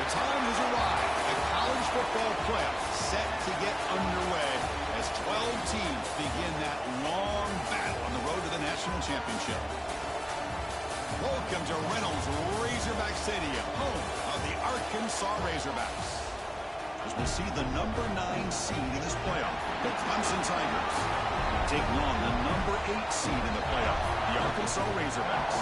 The time has arrived. The college football playoffs set to get underway as 12 teams begin that long battle on the road to the national championship. Welcome to Reynolds Razorback Stadium, home of the Arkansas Razorbacks. As we see the number 9 seed in this playoff, the Clemson Tigers, taking on the number 8 seed in the playoff, the Arkansas Razorbacks.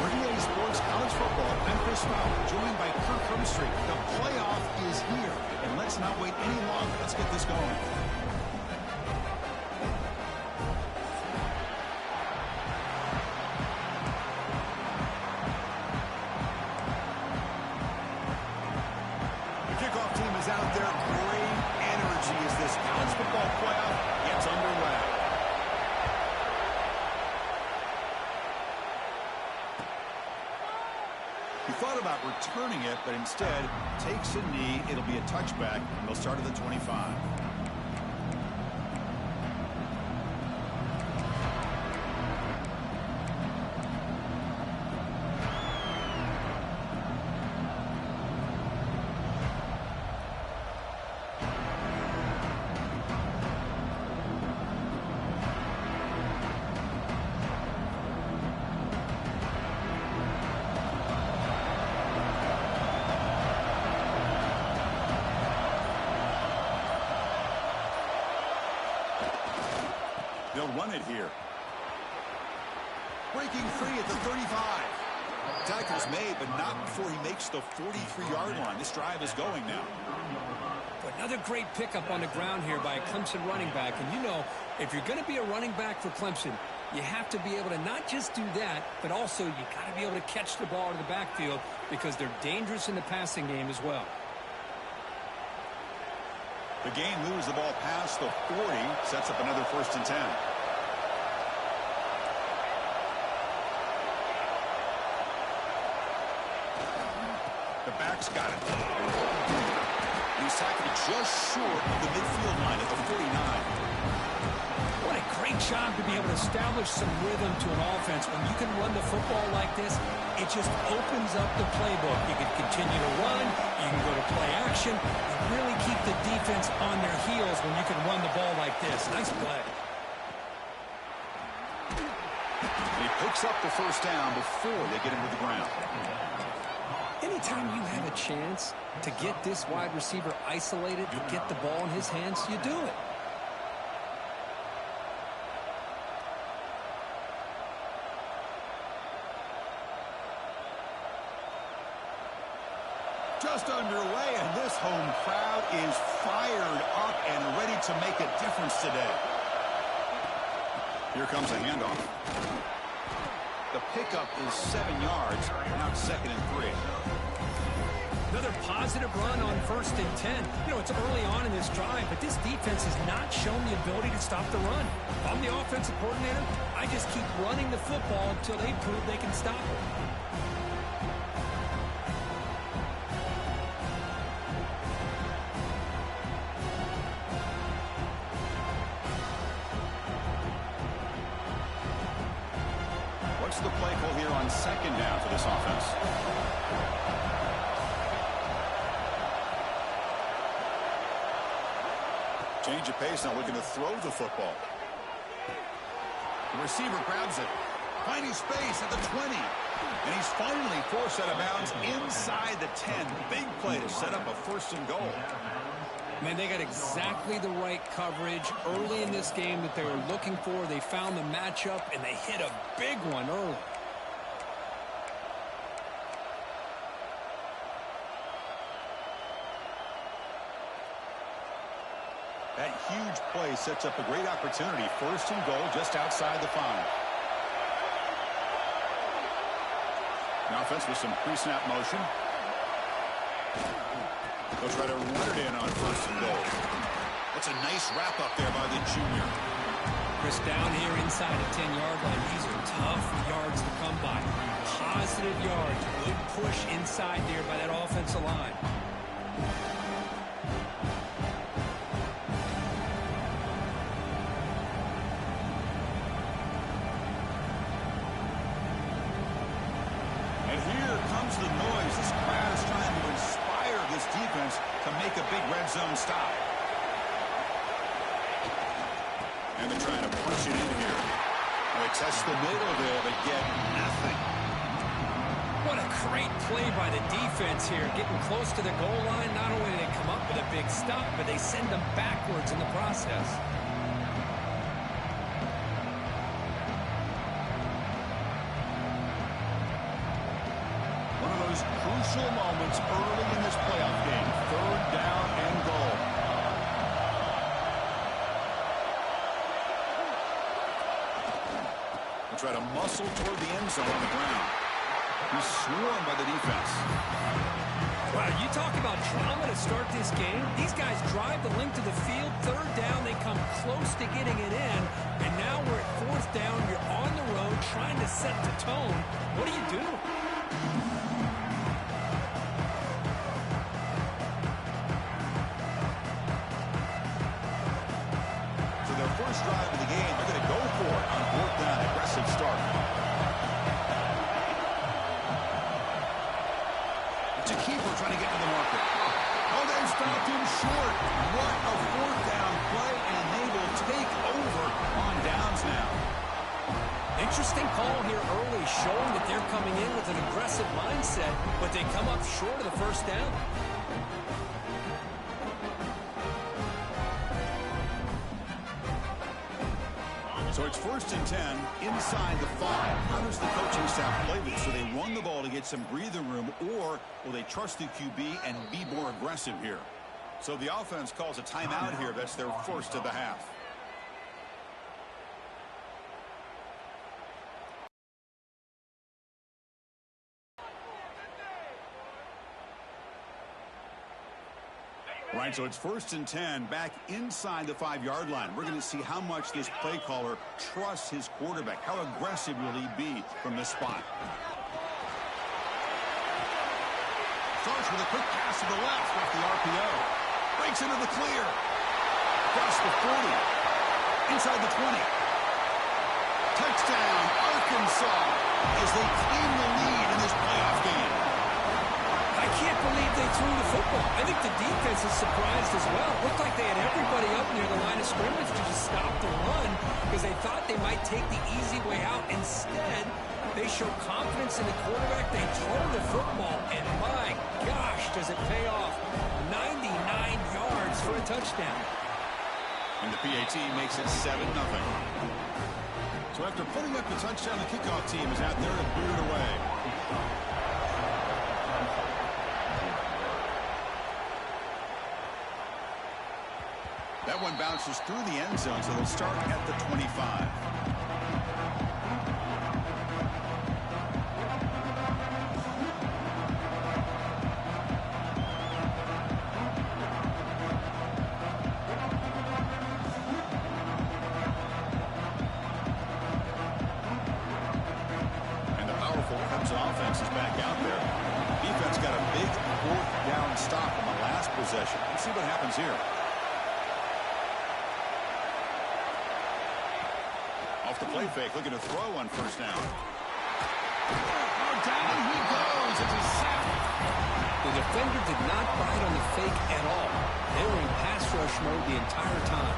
For EA Sports College Football, I'm Chris Fowler, joined by Kirk Herbstreit. The playoff is here, and let's not wait any longer. Let's get this going. Out there, great energy as this college football playoff gets underway. He thought about returning it, but instead takes a knee. It'll be a touchback, and they'll start at the 25. They'll run it here. Breaking free at the 35. Tackle's made, but not before he makes the 43-yard line. This drive is going now. Another great pickup on the ground here by a Clemson running back. And you know, if you're going to be a running back for Clemson, you have to be able to not just do that, but also you got to be able to catch the ball in the backfield because they're dangerous in the passing game as well. The game moves the ball past the 40, sets up another 1st and 10. The back's got it. He's tackled just short of the midfield line at the 49. What a great job to be able to establish some rhythm to an offense. When you can run the football like this, it just opens up the playbook. You can continue to run, you can go to play action, and really keep the defense on their heels when you can run the ball like this. Nice play. He picks up the 1st down before they get him to the ground. Anytime you have a chance to get this wide receiver isolated, to get the ball in his hands, you do it. Just underway, and this home crowd is fired up and ready to make a difference today. Here comes a handoff. The pickup is 7 yards, now 2nd and 3. Another positive run on 1st and 10. You know, it's early on in this drive, but this defense has not shown the ability to stop the run. If I'm the offensive coordinator, I just keep running the football until they prove they can stop it. What's the play call here on 2nd down for this offense? Change of pace, now looking to throw the football. The receiver grabs it, finding space at the 20. And he's finally forced out of bounds inside the 10. Big play to set up a 1st and goal. Man, they got exactly the right coverage early in this game that they were looking for. They found the matchup, and they hit a big one early. That huge play sets up a great opportunity. 1st and goal just outside the 5. An offense with some pre-snap motion. They'll try to run it in on 1st and goal. That's a nice wrap up there by the junior. Chris, down here inside the 10-yard line, these are tough yards to come by. Positive yards, good push inside there by that offensive line. And here comes the noise. This crowd is trying to inspire a big red zone stop. And they're trying to push it in here. They test the middle there, but get nothing. What a great play by the defense here. Getting close to the goal line, not only do they come up with a big stop, but they send them backwards in the process. One of those crucial moments early in this playoff game. 3rd down and goal. They'll try to muscle toward the end zone on the ground. He's swarmed by the defense. Wow, you talk about drama to start this game. These guys drive the length of the field. 3rd down, they come close to getting it in. And now we're at 4th down. You're on the road trying to set the tone. What do you do? So their first drive of the game, they're going to go for it on 4th down. Aggressive start. It's a keeper trying to get to the market. Oh, they stopped him short. What a 4th down play, and they will take over on downs now. Interesting call here early, showing that they're coming in with an aggressive mindset, but they come up short of the 1st down. So it's 1st and 10 inside the 5. How does the coaching staff play this? So they run the ball to get some breathing room, or will they trust the QB and be more aggressive here? So the offense calls a timeout here. That's their first of the half. Right, so it's 1st and 10 back inside the 5-yard line. We're going to see how much this play caller trusts his quarterback. How aggressive will he be from this spot? Starts with a quick pass to the left off the RPO. Breaks into the clear. Across the 40. Inside the 20. Touchdown, Arkansas, as they claim the lead in this playoff game. I can't believe they threw the football. I think the defense is surprised as well. It looked like they had everybody up near the line of scrimmage to just stop the run because they thought they might take the easy way out. Instead, they show confidence in the quarterback. They throw the football, and my gosh, does it pay off. 99 yards for a touchdown. And the PAT makes it 7-0. So after putting up the touchdown, the kickoff team is out there to boot it away. That one bounces through the end zone, so they'll start at the 25. And the powerful Crimson offense is back out there. Defense got a big 4th down stop on the last possession. Let's see what happens here. Off the play fake, looking to throw on 1st down. Oh, down he goes. It's a sack. The defender did not bite on the fake at all. They were in pass rush mode the entire time.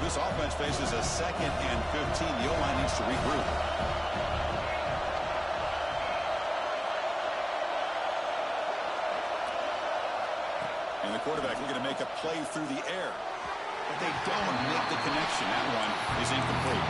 This offense faces a 2nd and 15. The O-line needs to regroup. And the quarterback looking to make a play through the air. But they don't make the connection. That one is incomplete.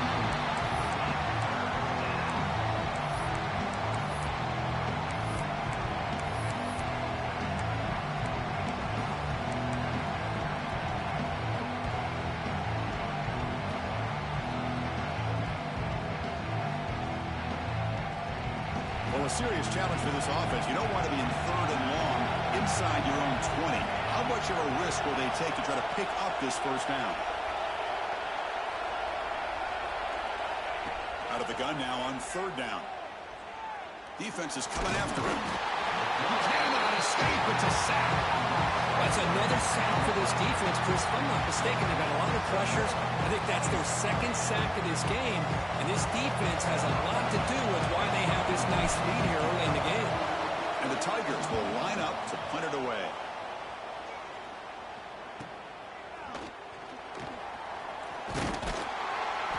A serious challenge for this offense. You don't want to be in 3rd and long inside your own 20. How much of a risk will they take to try to pick up this 1st down? Out of the gun now on 3rd down. Defense is coming after him. cannot escape. It's a sack. That's another sack for this defense, Chris. If I'm not mistaken, they've got a lot of pressures. I think that's their second sack of this game, and this defense has a lot to do with why they have this nice lead here early in the game. And the Tigers will line up to punt it away.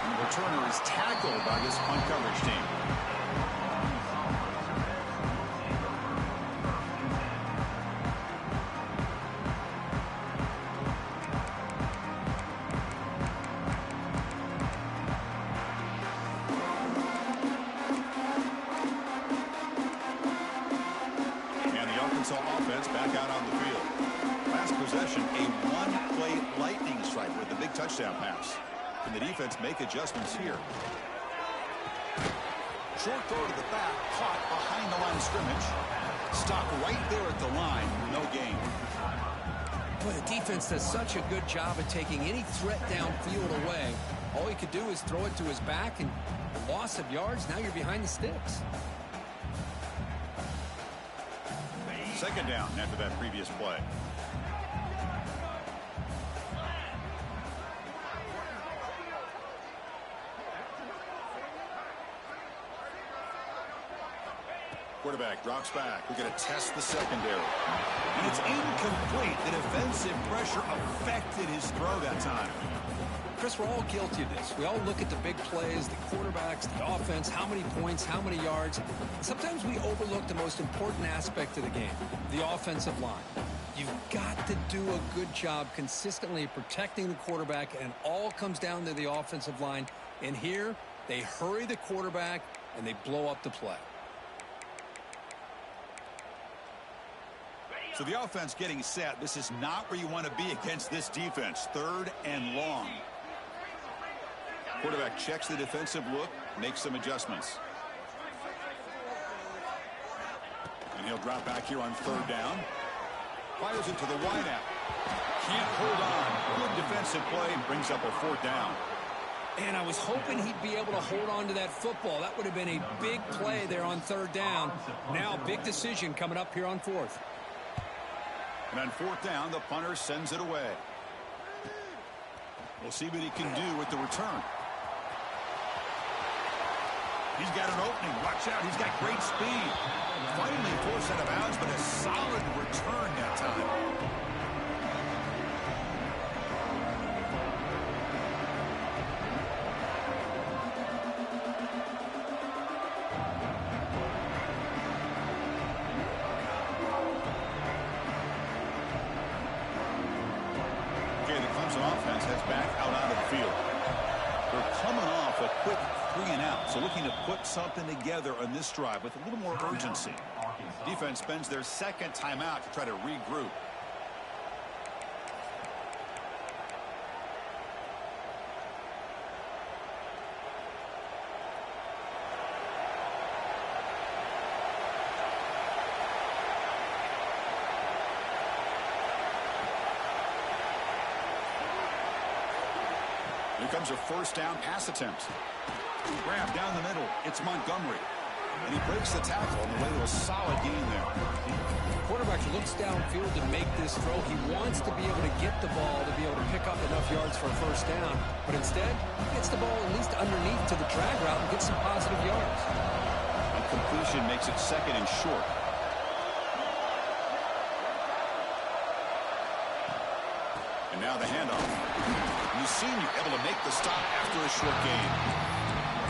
And the returner is tackled by this punt coverage team. Offense back out on the field. Last possession, a one-play lightning strike with the big touchdown pass. Can the defense make adjustments here? Short throw to the back, caught behind the line of scrimmage. Stop right there at the line, no gain. Boy, the defense does such a good job of taking any threat downfield away. All he could do is throw it to his back, and loss of yards, now you're behind the sticks. Second down after that previous play. Quarterback drops back. We're going to test the secondary. And it's incomplete. The defensive pressure affected his throw that time. Chris, we're all guilty of this. We all look at the big plays, the quarterbacks, the offense, how many points, how many yards. Sometimes we overlook the most important aspect of the game, the offensive line. You've got to do a good job consistently protecting the quarterback, and it all comes down to the offensive line. And here, they hurry the quarterback, and they blow up the play. So the offense getting set. This is not where you want to be against this defense. Third and long. Quarterback checks the defensive look, makes some adjustments. And he'll drop back here on third down. Fires it to the wideout. Can't hold on. Good defensive play, brings up a fourth down. And I was hoping he'd be able to hold on to that football. That would have been a big play there on third down. Now big decision coming up here on fourth. And on fourth down, the punter sends it away. We'll see what he can do with the return. He's got an opening. Watch out. He's got great speed. Finally forced out of bounds, but a solid return that time. Okay, the Clemson offense heads back out onto the field. They're coming off a quick 3-and-out, so looking to put something together on this drive with a little more urgency. Defense spends their second timeout to try to regroup. Here comes a first down pass attempt. Grab down the middle. It's Montgomery. And he breaks the tackle on the way to a solid gain there. The quarterback looks downfield to make this throw. He wants to be able to get the ball to be able to pick up enough yards for a first down. But instead, he gets the ball at least underneath to the drag route and gets some positive yards. And completion makes it second and short. And now the handoff. The senior able to make the stop after a short gain.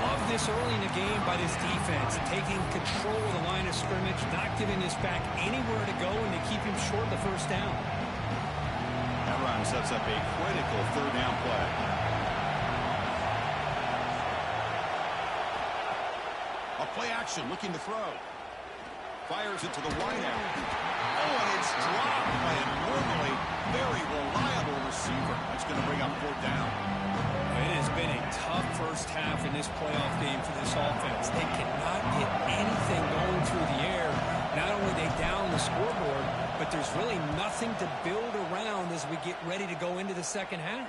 Love this early in the game by this defense, taking control of the line of scrimmage, not giving this back anywhere to go, and to keep him short of the first down. That run sets up a critical third down play. A play action looking to throw. Fires it to the wideout. Oh, and it's dropped by a normally very reliable receiver. That's going to bring up fourth down. It has been a tough first half in this playoff game for this offense. They cannot get anything going through the air. Not only they down the scoreboard, but there's really nothing to build around as we get ready to go into the second half.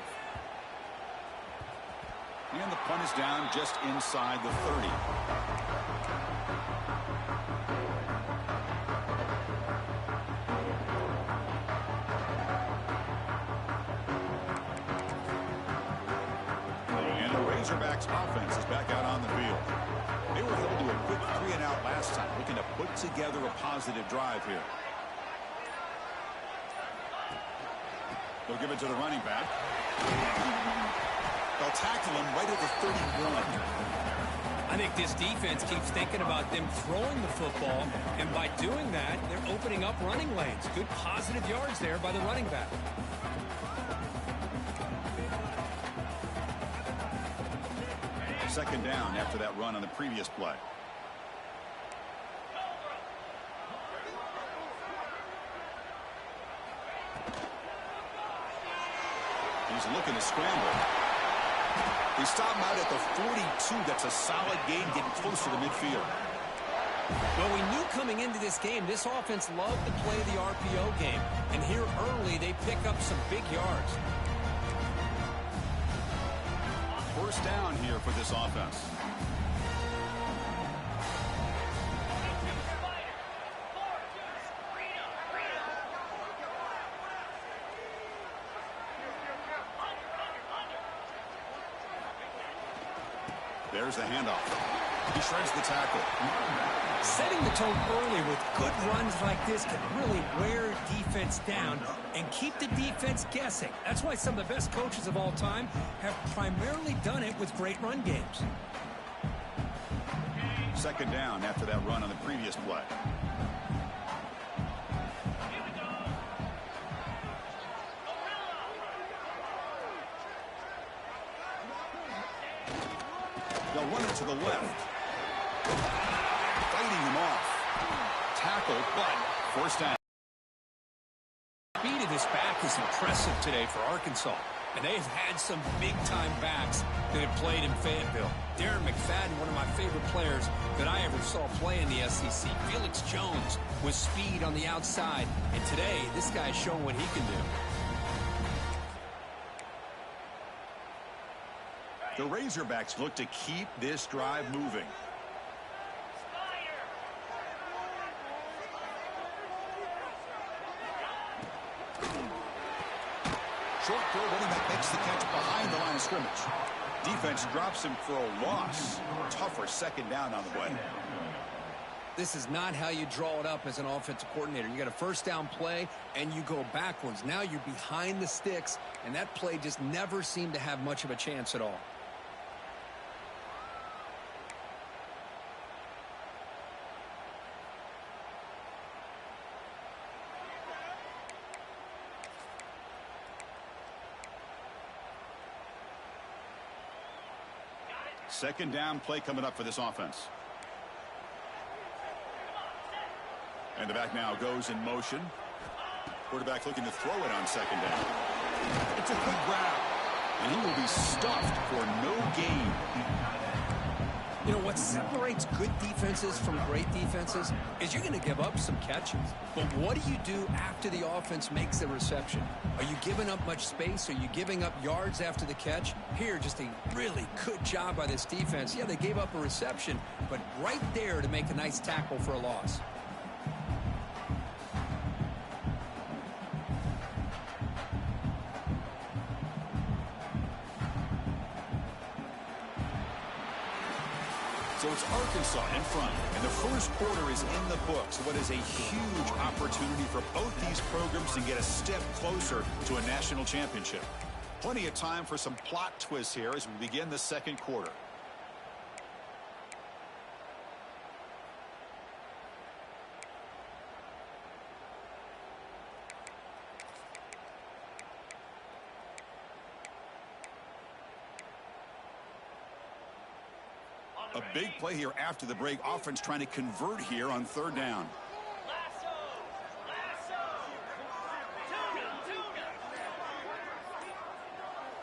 And the punt is down just inside the 30. Razorbacks offense is back out on the field. They were held to a quick 3-and-out last time, looking to put together a positive drive here. They'll give it to the running back. They'll tackle him right at the 31. I think this defense keeps thinking about them throwing the football, and by doing that, they're opening up running lanes. Good positive yards there by the running back. Second down after that run on the previous play. He's looking to scramble. They stop him out at the 42. That's a solid gain, getting closer to midfield. Well, we knew coming into this game, this offense loved to play the RPO game. And here early, they pick up some big yards. First down here for this offense. There's the handoff. He shreds the tackle. Setting the tone early with good runs like this can really wear defense down and keep the defense guessing. That's why some of the best coaches of all time have primarily done it with great run games. Second down after that run on the previous play. They'll run it to the left. Fighting him off. Tackle, but first down. Speed of this back is impressive today for Arkansas. And they've had some big-time backs that have played in Fayetteville. Darren McFadden, one of my favorite players that I ever saw play in the SEC. Felix Jones with speed on the outside. And today, this guy's showing what he can do. The Razorbacks look to keep this drive moving. Short throw, running back makes the catch behind the line of scrimmage. Defense drops him for a loss. Tougher second down on the way. This is not how you draw it up as an offensive coordinator. You got a first down play, and you go backwards. Now you're behind the sticks, and that play just never seemed to have much of a chance at all. Second down play coming up for this offense. And the back now goes in motion. Quarterback looking to throw it on second down. It's a quick grab, and he will be stuffed for no gain. You know, what separates good defenses from great defenses is you're going to give up some catches. But what do you do after the offense makes the reception? Are you giving up much space? Are you giving up yards after the catch? Here, just a really good job by this defense. Yeah, they gave up a reception, but right there to make a nice tackle for a loss. So it's Arkansas in front, and the first quarter is in the books. What is a huge opportunity for both these programs to get a step closer to a national championship. Plenty of time for some plot twists here as we begin the second quarter. A big play here after the break. Offense trying to convert here on third down.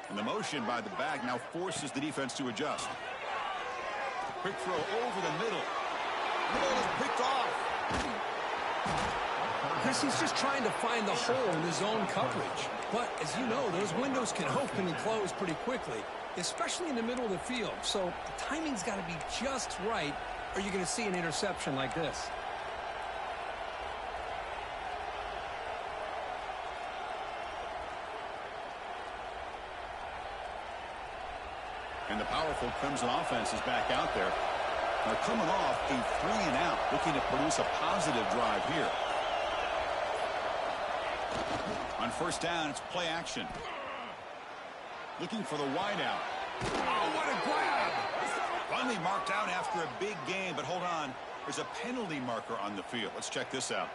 And the motion by the back now forces the defense to adjust. Quick throw over the middle. The ball is picked off. Chris, he's just trying to find the hole in his own coverage. But as you know, those windows can open and close pretty quickly, especially in the middle of the field. So the timing's got to be just right, or you're going to see an interception like this. And the powerful Crimson offense is back out there. They're coming off a 3-and-out, looking to produce a positive drive here. On first down, it's play action. Looking for the wideout. Oh, what a grab! Finally marked out after a big gain, but hold on. There's a penalty marker on the field. Let's check this out.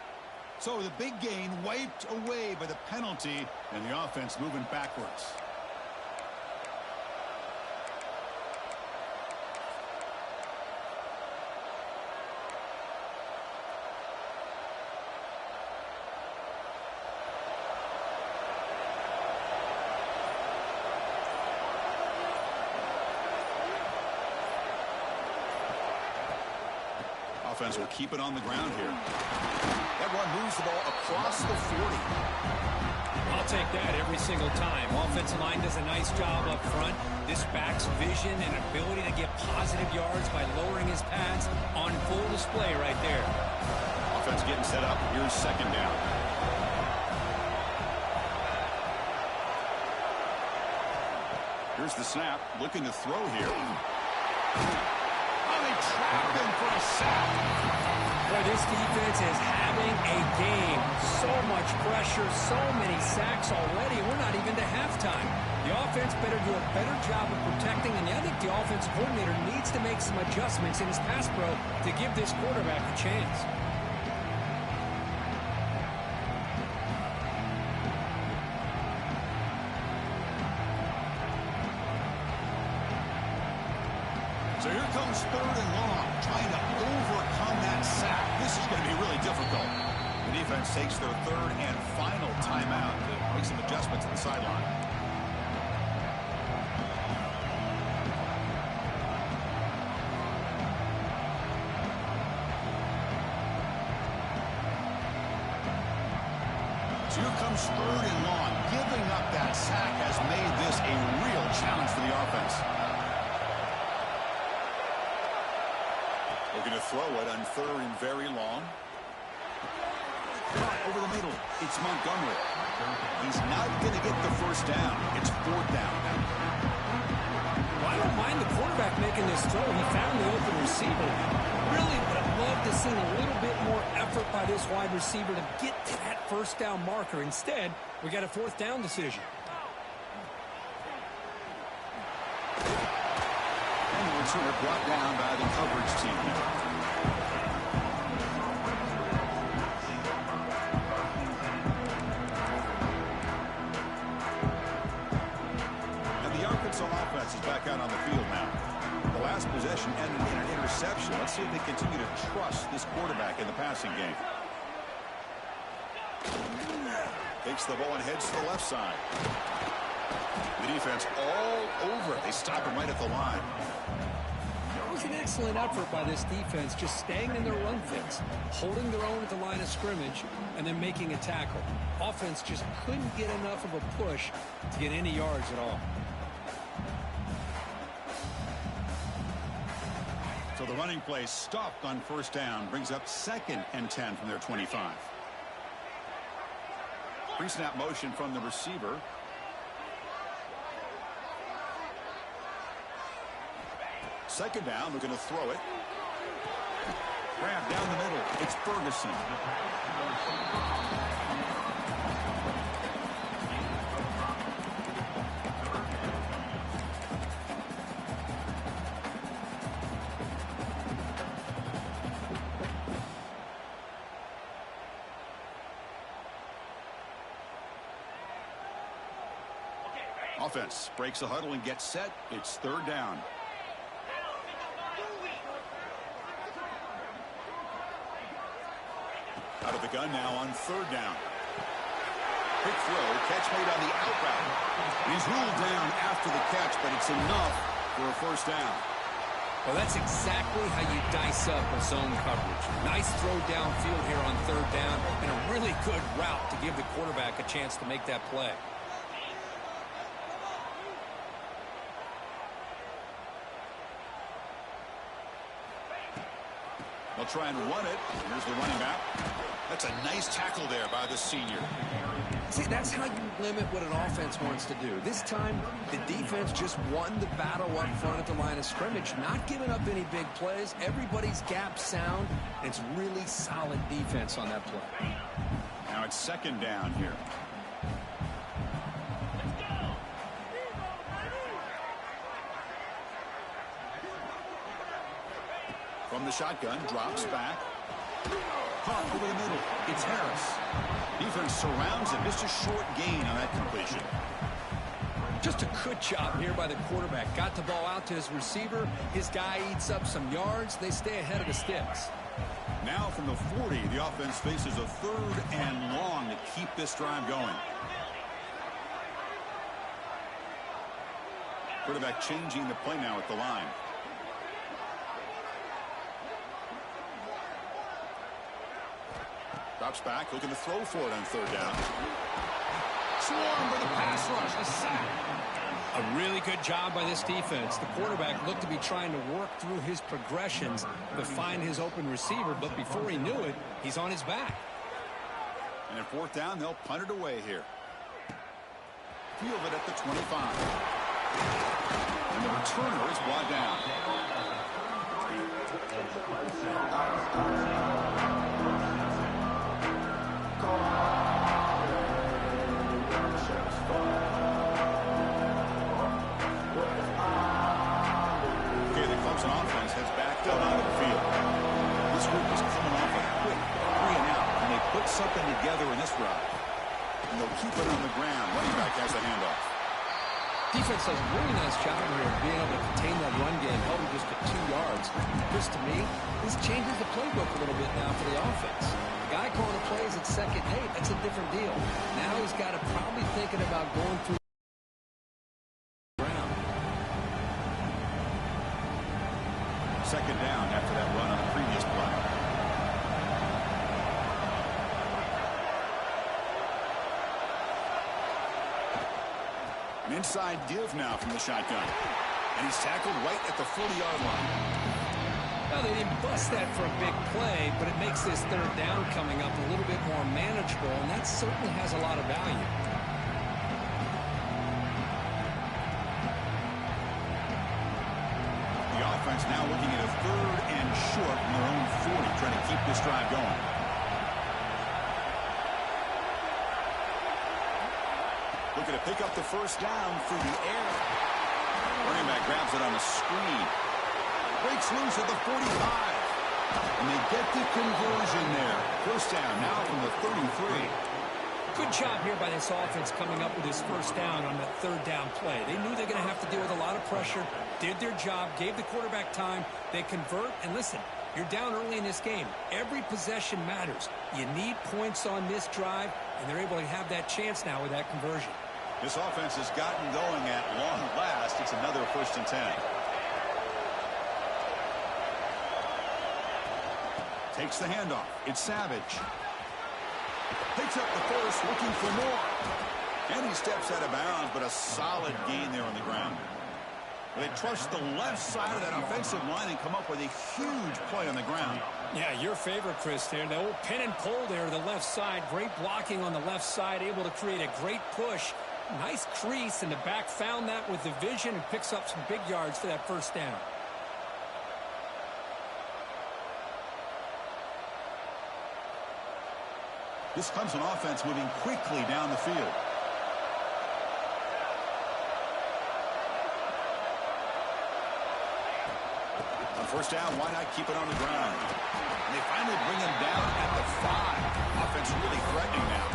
So the big gain wiped away by the penalty, and the offense moving backwards. Offense will keep it on the ground here. That one moves the ball across the 40. I'll take that every single time. Offensive line does a nice job up front. This back's vision and ability to get positive yards by lowering his pads on full display right there. Offense getting set up. Here's second down. Here's the snap. Looking to throw here. Trapped him for a sack. Boy, this defense is having a game. So much pressure, so many sacks already. We're not even to halftime. The offense better do a better job of protecting, and I think the offensive coordinator needs to make some adjustments in his pass pro to give this quarterback a chance. So here comes third and long, trying to overcome that sack. This is going to be really difficult. The defense takes their third and final timeout to make some adjustments at the sideline. So here comes third and long. Giving up that sack has made this a real challenge for the offense. They're going to throw it on third and very long. Over the middle, it's Montgomery. He's not going to get the first down. It's fourth down. Well, I don't mind the quarterback making this throw. He found the open receiver. Really would have loved to see a little bit more effort by this wide receiver to get to that first down marker. Instead, we got a fourth down decision. Returner brought down by the coverage team. And the Arkansas offense is back out on the field now. The last possession ended in an interception. Let's see if they continue to trust this quarterback in the passing game. Takes the ball and heads to the left side. The defense all over it. They stop him right at the line. It was an excellent effort by this defense, just staying in their run fix, holding their own at the line of scrimmage, and then making a tackle. Offense just couldn't get enough of a push to get any yards at all. So the running play stopped on first down, brings up 2nd and 10 from their 25. Pre-snap motion from the receiver. Second down, they're going to throw it. Grab down the middle. It's Ferguson. Offense breaks the huddle and gets set. It's third down. Out of the gun now on third down. Quick throw, catch made on the out route. He's ruled down after the catch, but it's enough for a first down. Well, that's exactly how you dice up a zone coverage. Nice throw downfield here on third down, and a really good route to give the quarterback a chance to make that play. They'll try and run it. Here's the running back. That's a nice tackle there by the senior. See, that's how you limit what an offense wants to do. This time, the defense just won the battle up front at the line of scrimmage, not giving up any big plays. Everybody's gap sound, and it's really solid defense on that play. Now it's second down here. From the shotgun, drops back. Caught over the middle. It's Harris. Defense surrounds him. Just a short gain on that completion. Just a good job here by the quarterback. Got the ball out to his receiver. His guy eats up some yards. They stay ahead of the sticks. Now from the 40, the offense faces a 3rd and long to keep this drive going. Quarterback changing the play now at the line. Drops back, looking to throw for it on 3rd down. Swarm for the pass rush, a sack. A really good job by this defense. The quarterback looked to be trying to work through his progressions to find his open receiver, but before he knew it, he's on his back. And at 4th down, they'll punt it away here. Field it at the 25. And the returner is brought down. Offense has backed up out of the field. This group is coming off a quick 3-and-out, and they put something together in this drive. And they'll keep it on the ground. Running back has the handoff. Defense does a really nice job here of being able to contain that run game, held him just to 2 yards. This, to me, this changes the playbook a little bit now for the offense. The guy calling the plays at 2nd and 8, that's a different deal. Now he's got to probably thinking about going through. Second down after that run on the previous play. An inside give now from the shotgun. And he's tackled right at the 40-yard line. Well, they didn't bust that for a big play, but it makes this 3rd down coming up a little bit more manageable, and that certainly has a lot of value. Offense now looking at a 3rd and short from their own 40, trying to keep this drive going. Looking to pick up the 1st down through the air. Running back grabs it on the screen. Breaks loose at the 45. And they get the conversion there. 1st down now from the 33. Good job here by this offense coming up with his 1st down on that 3rd down play. They knew they were going to have to deal with a lot of pressure, did their job, gave the quarterback time. They convert, and listen, you're down early in this game. Every possession matters. You need points on this drive, and they're able to have that chance now with that conversion. This offense has gotten going at long last. It's another 1st and 10. Takes the handoff. It's Savage. Picks up the 1st, looking for more. And he steps out of bounds, but a solid gain there on the ground. They trust the left side of that offensive line and come up with a huge play on the ground. Yeah, your favorite, Chris, there. The old pin and pull there to the left side. Great blocking on the left side, able to create a great push. Nice crease, and the back found that with the vision and picks up some big yards for that 1st down. This comes an offense moving quickly down the field. On 1st down, why not keep it on the ground? And they finally bring him down at the 5. Offense really threatening now.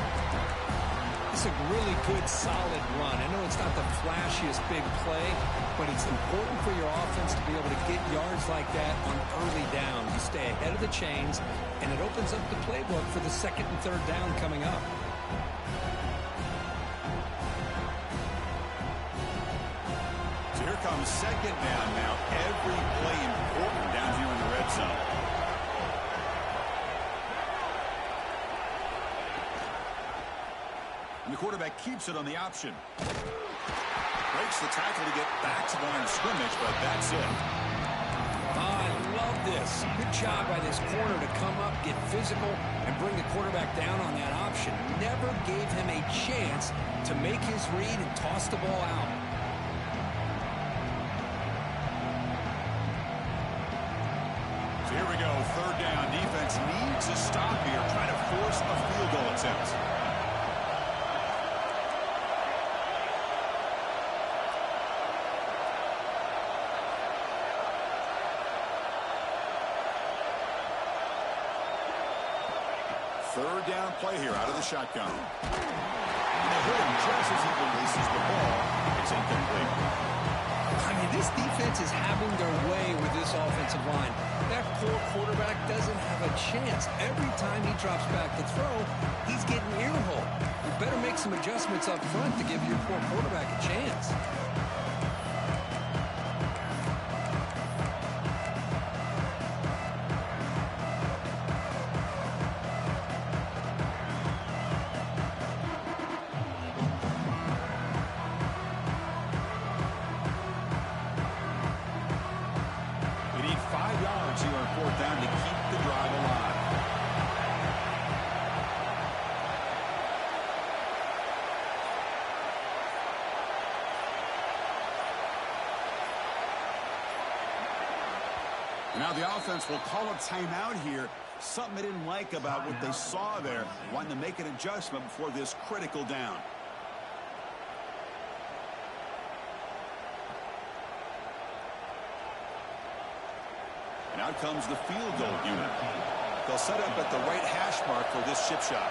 It's a really good, solid run. I know it's not the flashiest big play, but it's important for your offense to be able to get yards like that on early down. You stay ahead of the chains, and it opens up the playbook for the 2nd and 3rd down coming up. So here comes 2nd down now. Every play important down here in the red zone. And the quarterback keeps it on the option. Breaks the tackle to get back to the line of scrimmage, but that's it. I love this. this. Good job by this corner to come up, get physical, and bring the quarterback down on that option. Never gave him a chance to make his read and toss the ball out. So here we go, third down. Defense needs a stop here, trying to force a field goal attempt. Third down play here out of the shotgun. And they hit him just as he releases the ball. It's incomplete. I mean, this defense is having their way with this offensive line. That poor quarterback doesn't have a chance. Every time he drops back to throw, he's getting earholed. You better make some adjustments up front to give your poor quarterback a chance. Now the offense will call a timeout here. Something they didn't like about what they saw there. Wanting to make an adjustment before this critical down. And out comes the field goal unit. They'll set up at the right hash mark for this chip shot.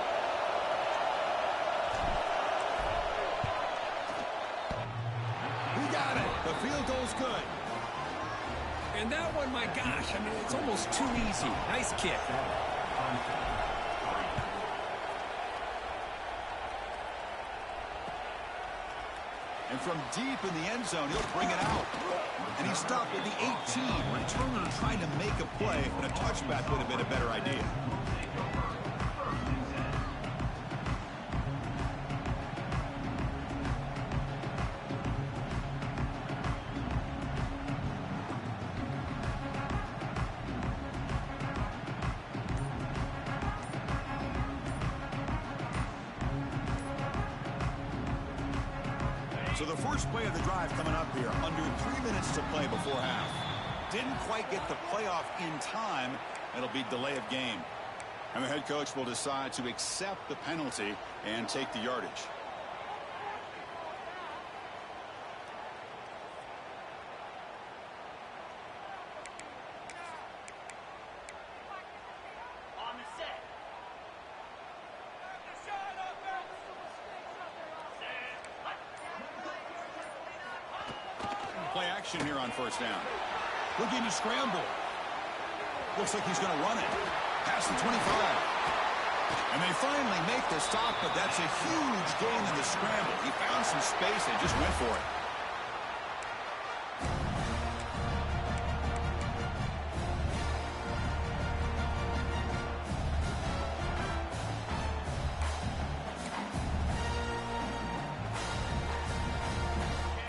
We got it. The field goal's good. And that one, my gosh, I mean, it's almost too easy. Nice kick. And from deep in the end zone, he'll bring it out. And he stopped at the 18. Returner trying to make a play, and a touchback would have been a better idea. So the first play of the drive coming up here, under 3 minutes to play before half. Didn't quite get the playoff in time. It'll be delay of game. And the head coach will decide to accept the penalty and take the yardage. Play action here on first down. Looking to scramble. Looks like he's going to run it. Past the 25. And they finally make the stop, but that's a huge gain in the scramble. He found some space and just went for it.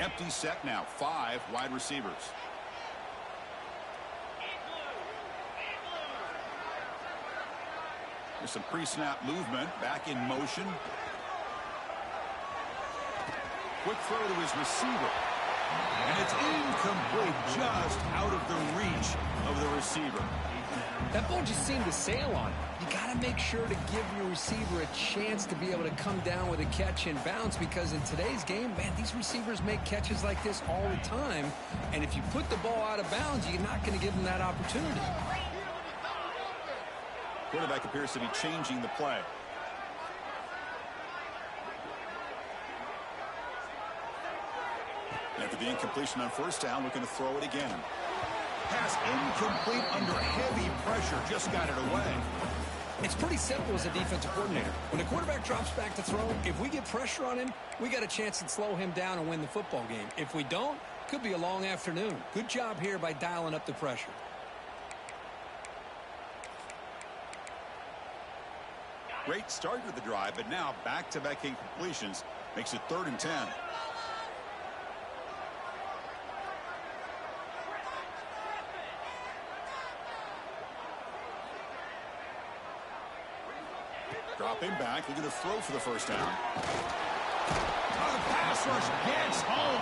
Empty set now. 5 wide receivers. There's some pre-snap movement. Back in motion. Quick throw to his receiver. And it's incomplete, just out of the reach of the receiver. That ball just seemed to sail on him. You got to make sure to give your receiver a chance to be able to come down with a catch and bounce, because in today's game, man, these receivers make catches like this all the time. And if you put the ball out of bounds, you're not going to give them that opportunity. Quarterback appears to be changing the play. After the incompletion on first down, looking to throw it again. Pass incomplete under heavy pressure. Just got it away. It's pretty simple as a defensive coordinator. When the quarterback drops back to throw, if we get pressure on him, we got a chance to slow him down and win the football game. If we don't, could be a long afternoon. Good job here by dialing up the pressure. Great start to the drive, but now back-to-back incompletions makes it 3rd and 10. Dropping back, looking to throw for the first down. Oh, the pass rush gets home.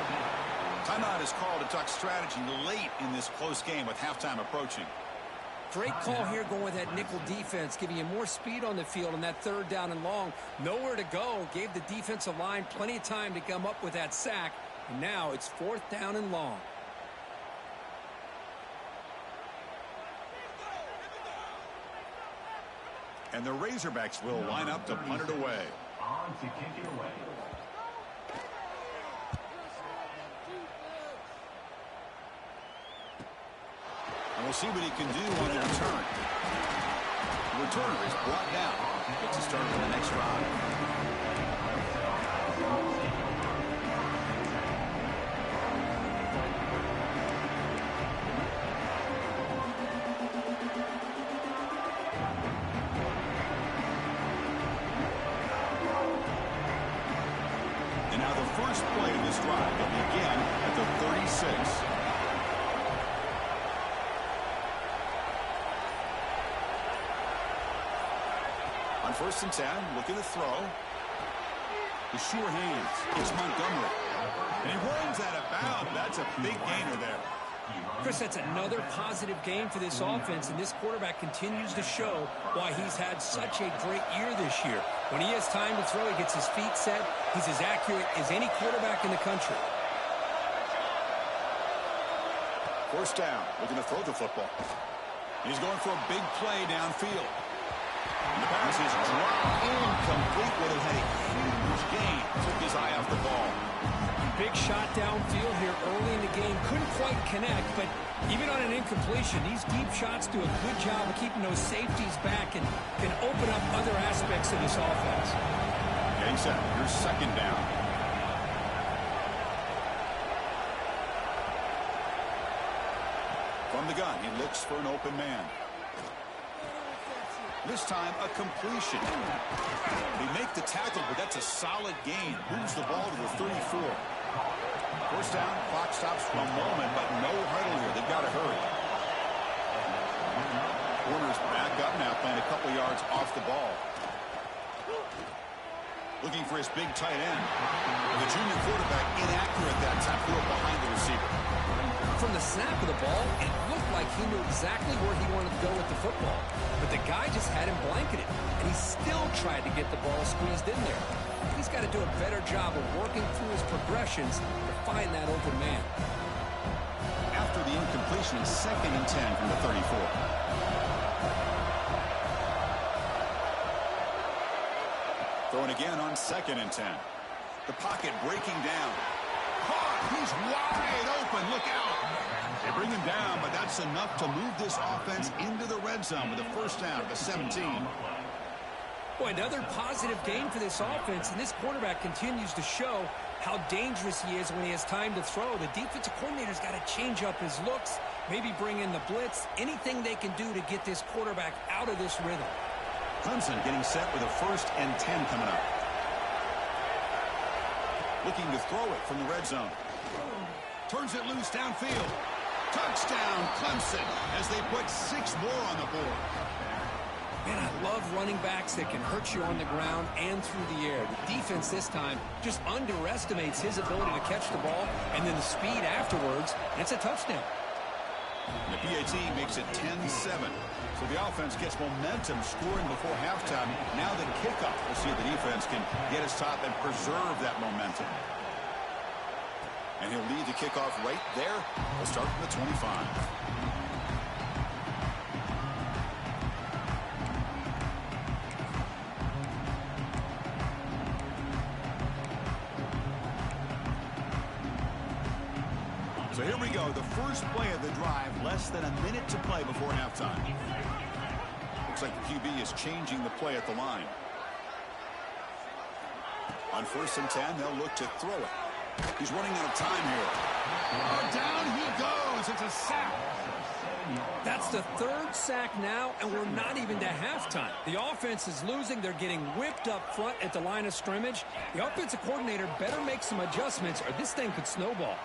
Timeout is called to talk strategy late in this close game with halftime approaching. Great call here going with that nickel defense, giving you more speed on the field on that third down and long. Nowhere to go. Gave the defensive line plenty of time to come up with that sack. And now it's 4th down and long. And the Razorbacks will line up to punt it away. On to kick it away. And we'll see what he can do on the return. The returner is brought down. Gets a start on the next drive. And now the first play of this drive will begin at the 36. On 1st and 10, looking to throw. The sure hands. It's Montgomery. And he runs out of bounds. That's a big gainer there. Chris, that's another positive game for this offense, and this quarterback continues to show why he's had such a great year this year. When he has time to throw, he gets his feet set. He's as accurate as any quarterback in the country. 1st down, looking to throw the football. He's going for a big play downfield. And the pass is dropped incomplete. Would have had a huge gain. Took his eye off the ball. Big shot downfield here early in the game. Couldn't quite connect, but even on an incompletion, these deep shots do a good job of keeping those safeties back and can open up other aspects of this offense. Getting set. Here's 2nd down. From the gun, he looks for an open man. This time, a completion. They make the tackle, but that's a solid gain. Moves the ball to the 34. 1st down, clock stops for a moment, but no huddle here. They've got to hurry. Warner's back up now, playing a couple yards off the ball. Looking for his big tight end. The junior quarterback inaccurate that time, threw it behind the receiver. From the snap of the ball, it looked like he knew exactly where he wanted to go with the football. But the guy just had him blanketed, and he still tried to get the ball squeezed in there. He's got to do a better job of working through his progressions to find that open man. After the incompletion, it's 2nd and 10 from the 34. Throwing again on 2nd and 10. The pocket breaking down. Caught. He's wide open. Look out. They bring him down, but that's enough to move this offense into the red zone with a 1st down at the 17. Boy, another positive game for this offense, and this quarterback continues to show how dangerous he is when he has time to throw. The defensive coordinator's got to change up his looks, maybe bring in the blitz, anything they can do to get this quarterback out of this rhythm. Clemson getting set with a 1st and 10 coming up. Looking to throw it from the red zone. Turns it loose downfield. Touchdown, Clemson, as they put 6 more on the board. Man, I love running backs that can hurt you on the ground and through the air. The defense this time just underestimates his ability to catch the ball, and then the speed afterwards, and it's a touchdown. And the PAT makes it 10-7. So the offense gets momentum scoring before halftime. Now the kickoff. We'll see if the defense can get his top and preserve that momentum. And he'll lead the kickoff right there. We'll start from the 25. So here we go, the first play of the drive, less than a minute to play before halftime. Looks like the QB is changing the play at the line. On 1st and 10, they'll look to throw it. He's running out of time here. Oh, down he goes. It's a sack. That's the 3rd sack now, and we're not even to halftime. The offense is losing. They're getting whipped up front at the line of scrimmage. The offensive coordinator better make some adjustments, or this thing could snowball.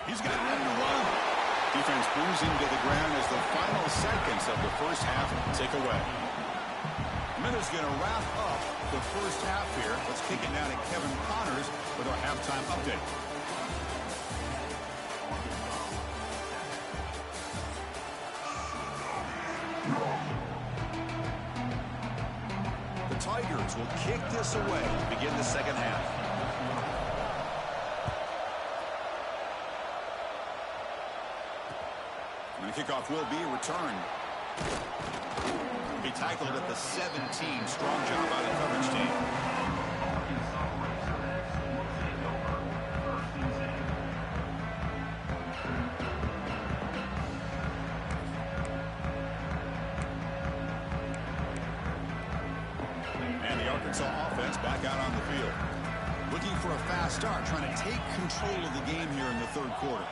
He's got room to run. Defense brings him to the ground as the final seconds of the first half tick away. And is going to wrap up the first half here. Let's kick it down to Kevin Connors with our halftime update. The Tigers will kick this away to begin the second half. And the kickoff will be returned. He tackled at the 17. Strong job by the coverage team. And the Arkansas offense back out on the field. Looking for a fast start, trying to take control of the game here in the third quarter.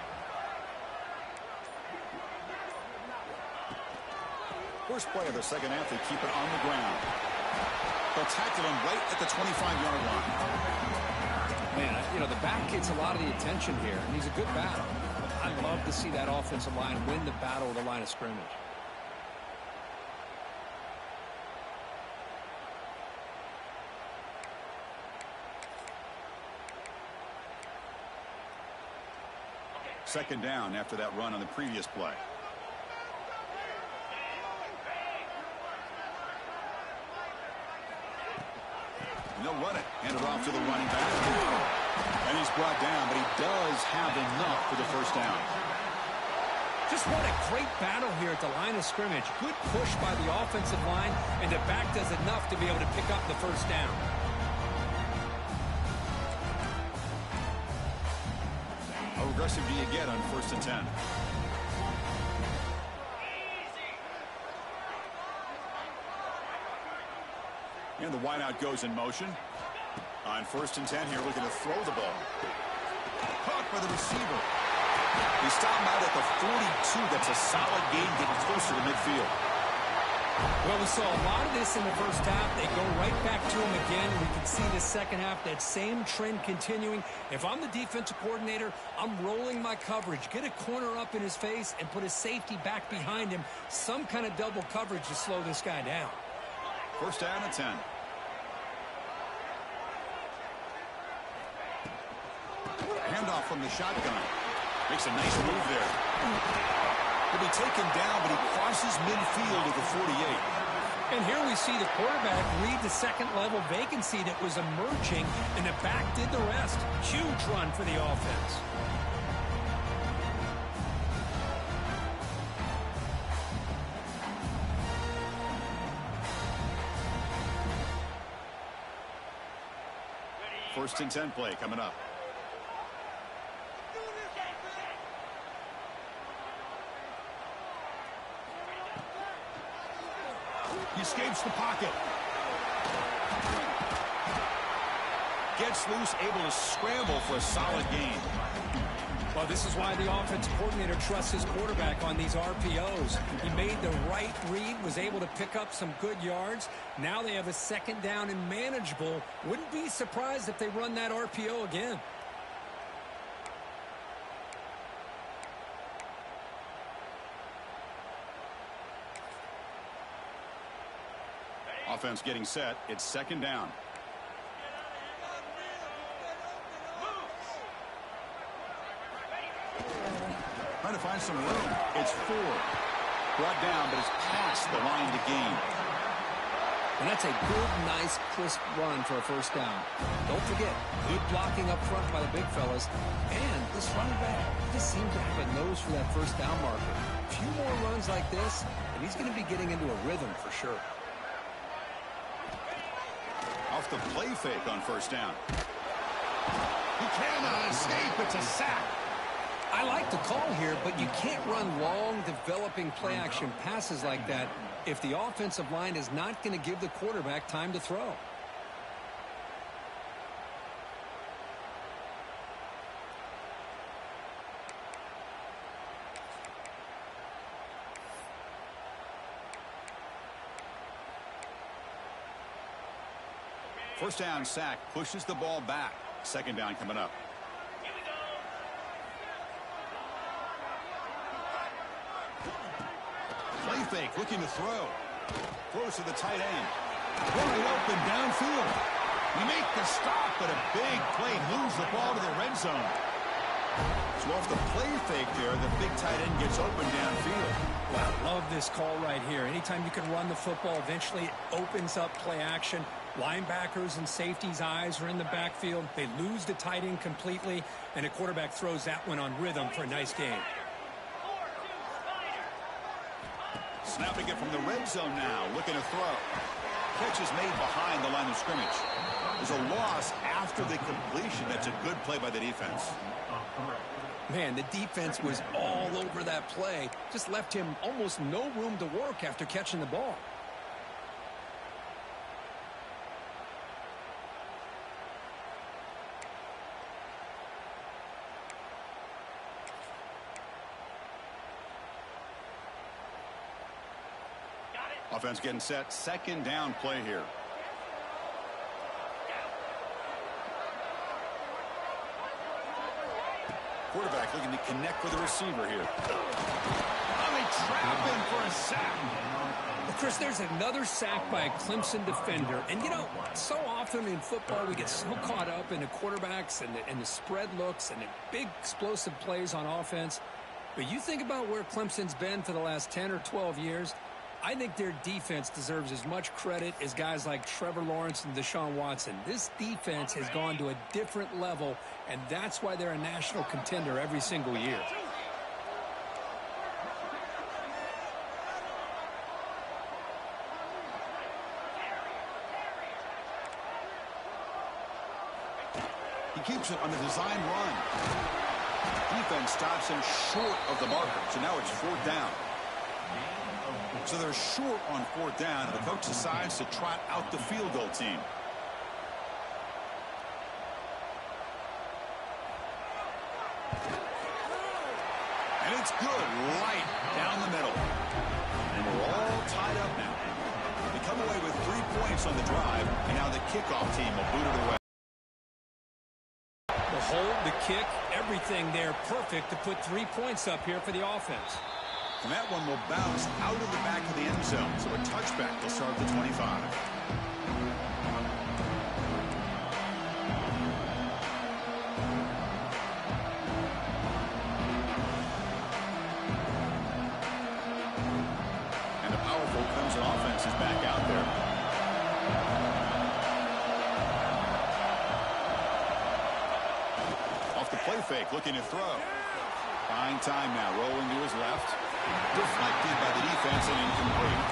First play of the second half, they keep it on the ground. They'll tackle him right at the 25-yard line. Man, you know, the back gets a lot of the attention here, and he's a good batter. I love to see that offensive line win the battle of the line of scrimmage. Second down after that run on the previous play. They'll run it. Hand it off to the running back. And he's brought down, but he does have enough for the first down. Just what a great battle here at the line of scrimmage. Good push by the offensive line, and the back does enough to be able to pick up the first down. How aggressive do you get on 1st and 10? And the wideout goes in motion. On 1st and 10 here, looking to throw the ball. Caught by the receiver. He stopped him out at the 42. That's a solid gain, getting closer to midfield. Well, we saw a lot of this in the first half. They go right back to him again. We can see the second half, that same trend continuing. If I'm the defensive coordinator, I'm rolling my coverage. Get a corner up in his face and put a safety back behind him. Some kind of double coverage to slow this guy down. First down at 10. Handoff from the shotgun. Makes a nice move there. He'll be taken down, but he crosses midfield at the 48. And here we see the quarterback read the second-level vacancy that was emerging, and the back did the rest. Huge run for the offense. First and 10 play coming up. He escapes the pocket. Gets loose, able to scramble for a solid gain. Well, this is why the offensive coordinator trusts his quarterback on these RPOs. He made the right read, was able to pick up some good yards. Now they have a second down and manageable. Wouldn't be surprised if they run that RPO again. Offense getting set. It's second down. Trying to find some room. It's 4. Brought down, but it's past the line to gain. And that's a good, nice, crisp run for a first down. Don't forget, good blocking up front by the big fellas. And this running back just seems to have a nose for that first down marker. A few more runs like this, and he's going to be getting into a rhythm for sure. Off the play fake on first down. He cannot escape. It's a sack. I like the call here, but you can't run long, developing play-action passes like that if the offensive line is not going to give the quarterback time to throw. First down sack pushes the ball back. Second down coming up. Play fake looking to throw. Throws to the tight end. Wide open downfield. You make the stop, but a big play moves the ball to the red zone. So off the play fake there, the big tight end gets open downfield. Wow, love this call right here. Anytime you can run the football, eventually it opens up play action. Linebackers and safeties' eyes are in the backfield. They lose the tight end completely, and a quarterback throws that one on rhythm for a nice gain. Snapping it from the red zone now, looking to throw. Catch is made behind the line of scrimmage. There's a loss after the completion. That's a good play by the defense. Man, the defense was all over that play. Just left him almost no room to work after catching the ball. Offense getting set. Second down play here. Quarterback looking to connect with the receiver here. Oh, they trap him for a sack. Well, Chris, there's another sack by a Clemson defender. And, you know, so often in football we get so caught up in the quarterbacks and the spread looks and the big explosive plays on offense. But you think about where Clemson's been for the last 10 or 12 years, I think their defense deserves as much credit as guys like Trevor Lawrence and Deshaun Watson. This defense has gone to a different level, and that's why they're a national contender every single year. He keeps it on the design run. Defense stops him short of the marker, so now it's fourth down. So they're short on fourth down, and the coach decides to trot out the field goal team. And it's good right down the middle. And we're all tied up now. They come away with 3 points on the drive, and now the kickoff team will boot it away. The hold, the kick, everything there perfect to put 3 points up here for the offense. And that one will bounce out of the back of the end zone. So a touchback will start the 25. And the powerful Clemson offense is back out there. Off the play fake, looking to throw. Buying time now, rolling to his left. Deflected by the defense and incomplete.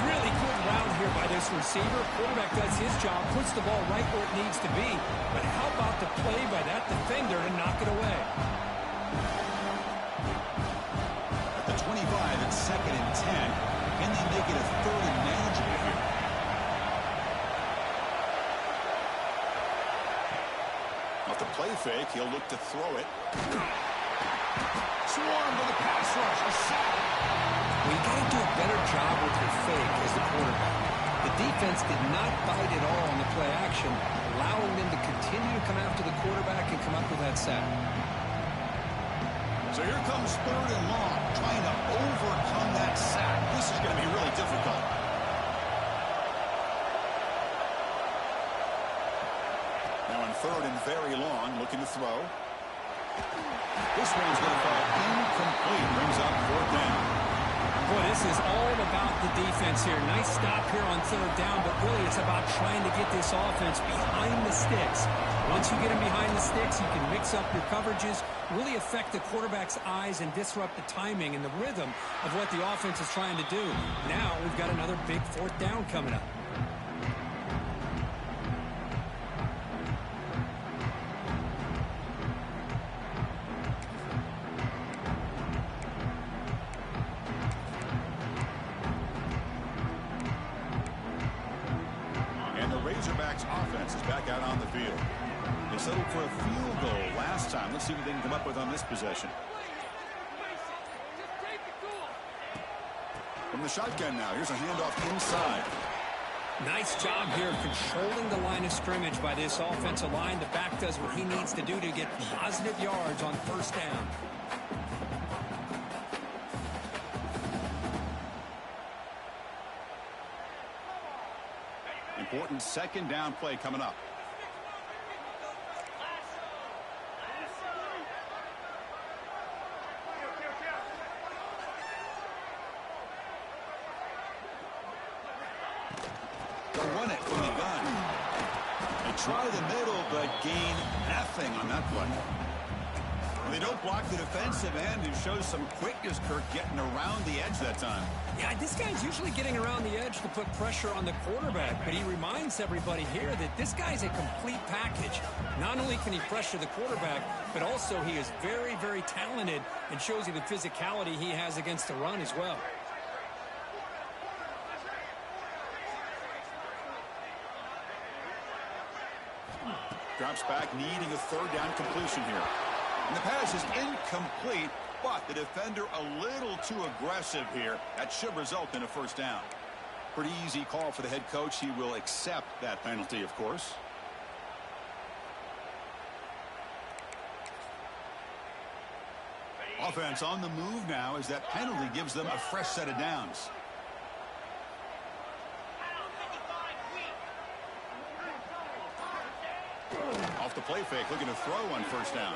Really good route here by this receiver. Quarterback does his job, puts the ball right where it needs to be. But how about the play by that defender to knock it away? At the 25, it's 2nd and 10. Can they make it a 3rd and manageable here? Off the play fake, he'll look to throw it. Swarm with a pass rush, a sack. Well, you got to do a better job with your fake as the quarterback. The defense did not bite at all on the play action, allowing them to continue to come after the quarterback and come up with that sack. So here comes 3rd and long, trying to overcome that sack. This is going to be really difficult. Now on 3rd and very long, looking to throw. This one's going to fall incomplete. Brings up 4th down. Boy, this is all about the defense here. Nice stop here on 3rd down, but really it's about trying to get this offense behind the sticks. Once you get them behind the sticks, you can mix up your coverages, really affect the quarterback's eyes and disrupt the timing and the rhythm of what the offense is trying to do. Now we've got another big 4th down coming up. Razorbacks offense is back out on the field. They settled for a field goal last time. Let's see what they can come up with on this possession. From the shotgun now, here's a handoff inside. Nice job here controlling the line of scrimmage by this offensive line. The back does what he needs to do to get positive yards on 1st down. Important second down play coming up. They'll run it from the gun. They try the middle, but gain nothing on that play. They don't block the defensive end, who shows some quickness, Kirk, getting around the edge that time. Yeah, this guy's usually getting around the edge to put pressure on the quarterback, but he reminds everybody here that this guy's a complete package. Not only can he pressure the quarterback, but also he is very, very talented and shows you the physicality he has against the run as well. Drops back, needing a third down completion here. And the pass is incomplete, but the defender a little too aggressive here. That should result in a first down. Pretty easy call for the head coach. He will accept that penalty, of course. Offense on the move now as that penalty gives them a fresh set of downs. Off the play fake, looking to throw on first down.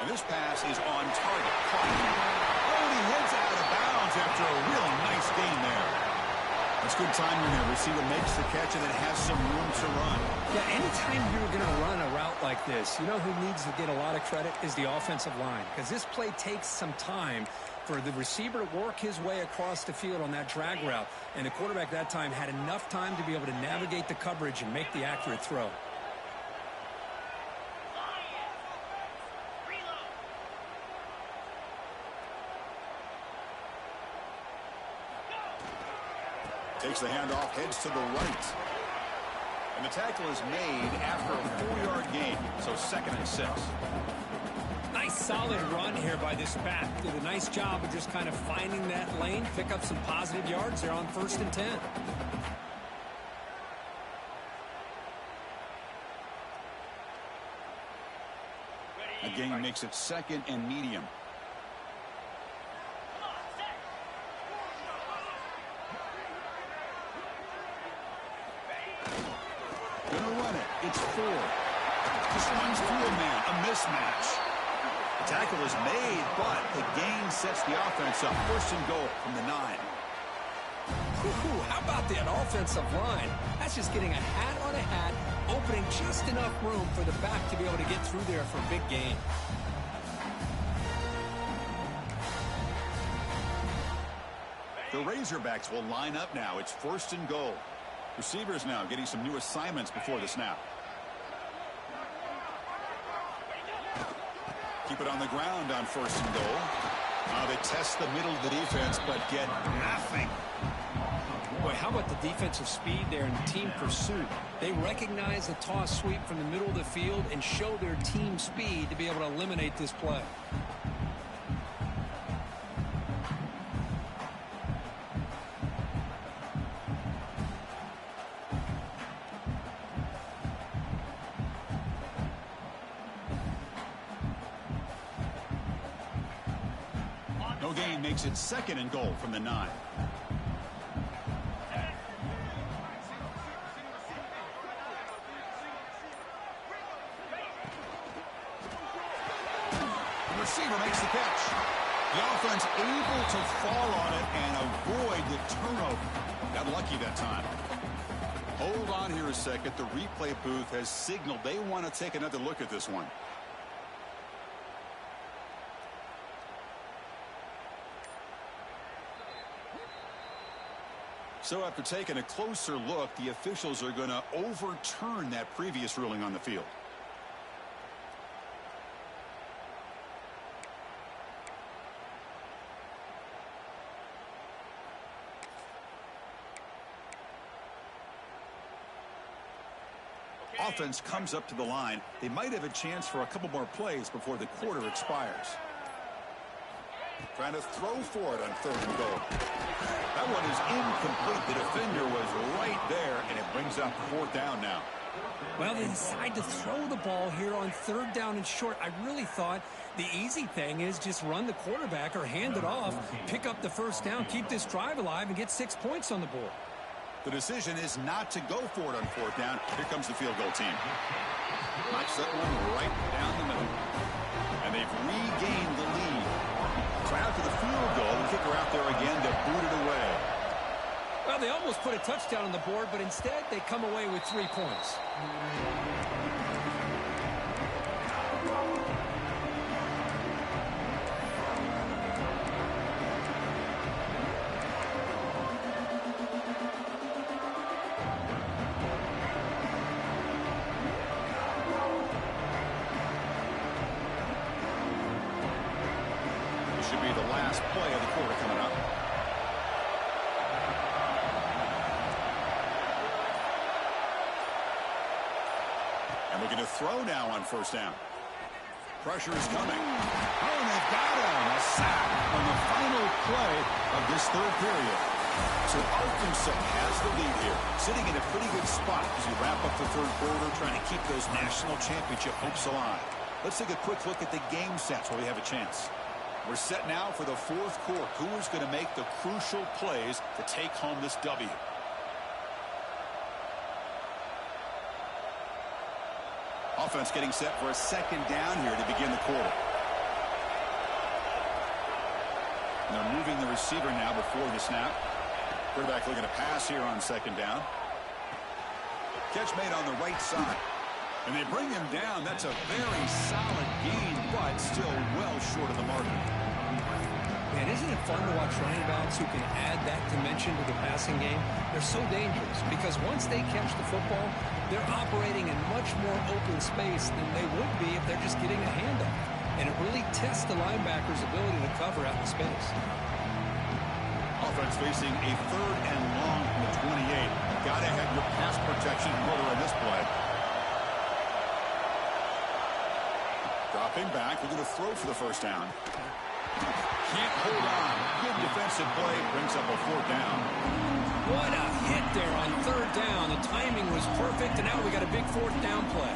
And this pass is on target. Oh, he heads out of bounds after a real nice gain there. That's good timing there. Receiver makes the catch and then has some room to run. Yeah, anytime you're going to run a route like this, you know who needs to get a lot of credit is the offensive line. Because this play takes some time for the receiver to work his way across the field on that drag route. And the quarterback that time had enough time to be able to navigate the coverage and make the accurate throw. Takes the handoff, heads to the right. And the tackle is made after a 4-yard gain, so 2nd and 6. Nice solid run here by this back. Did a nice job of just kind of finding that lane, pick up some positive yards there on 1st and 10. A gain makes it 2nd and medium. Gonna run it. It's 4. Just runs through a man. A mismatch. The tackle is made, but the gain sets the offense up. 1st and goal from the 9. Ooh, how about that offensive line? That's just getting a hat on a hat, opening just enough room for the back to be able to get through there for a big gain. The Razorbacks will line up now. It's 1st and goal. Receivers now getting some new assignments before the snap. Keep it on the ground on 1st and goal. They test the middle of the defense, but get nothing. Boy, how about the defensive speed there and the team pursuit? They recognize the toss sweep from the middle of the field and show their team speed to be able to eliminate this play. No gain makes it 2nd and goal from the 9. The receiver makes the catch. The offense able to fall on it and avoid the turnover. Got lucky that time. Hold on here a second. The replay booth has signaled they want to take another look at this one. So after taking a closer look, the officials are going to overturn that previous ruling on the field. Offense comes up to the line. They might have a chance for a couple more plays before the quarter expires. Trying to throw for it on 3rd and goal. That one is incomplete. The defender was right there, and it brings up 4th down now. Well, they decide to throw the ball here on 3rd down and short. I really thought the easy thing is just run the quarterback or hand it off, pick up the 1st down, keep this drive alive, and get 6 points on the board. The decision is not to go for it on fourth down. Here comes the field goal team. Knocks that one right down the middle. And they've regained the lead. So after the field goal, the kicker out there again to boot it away. Well, they almost put a touchdown on the board, but instead they come away with 3 points. Should be the last play of the quarter coming up. And looking to throw now on first down. Pressure is coming. Oh, and they've got him. A sack on the final play of this third period. So Arkansas has the lead here, sitting in a pretty good spot as we wrap up the third quarter, trying to keep those national championship hopes alive. Let's take a quick look at the game sets while we have a chance. We're set now for the fourth quarter. Who is going to make the crucial plays to take home this W? Offense getting set for a second down here to begin the quarter. And they're moving the receiver now before the snap. Quarterback looking to pass here on second down. Catch made on the right side. And they bring him down. That's a very solid gain, but still well short of the mark. Man, isn't it fun to watch running backs who can add that dimension to the passing game? They're so dangerous because once they catch the football, they're operating in much more open space than they would be if they're just getting a handoff. And it really tests the linebacker's ability to cover out in space. Offense facing a third and long from the 28. Got to have your pass protection in order on this play. Dropping back, we're going to throw for the first down. Can't hold on. Good defensive play, brings up a fourth down. What a hit there on third down. The timing was perfect, and now we got a big fourth down play.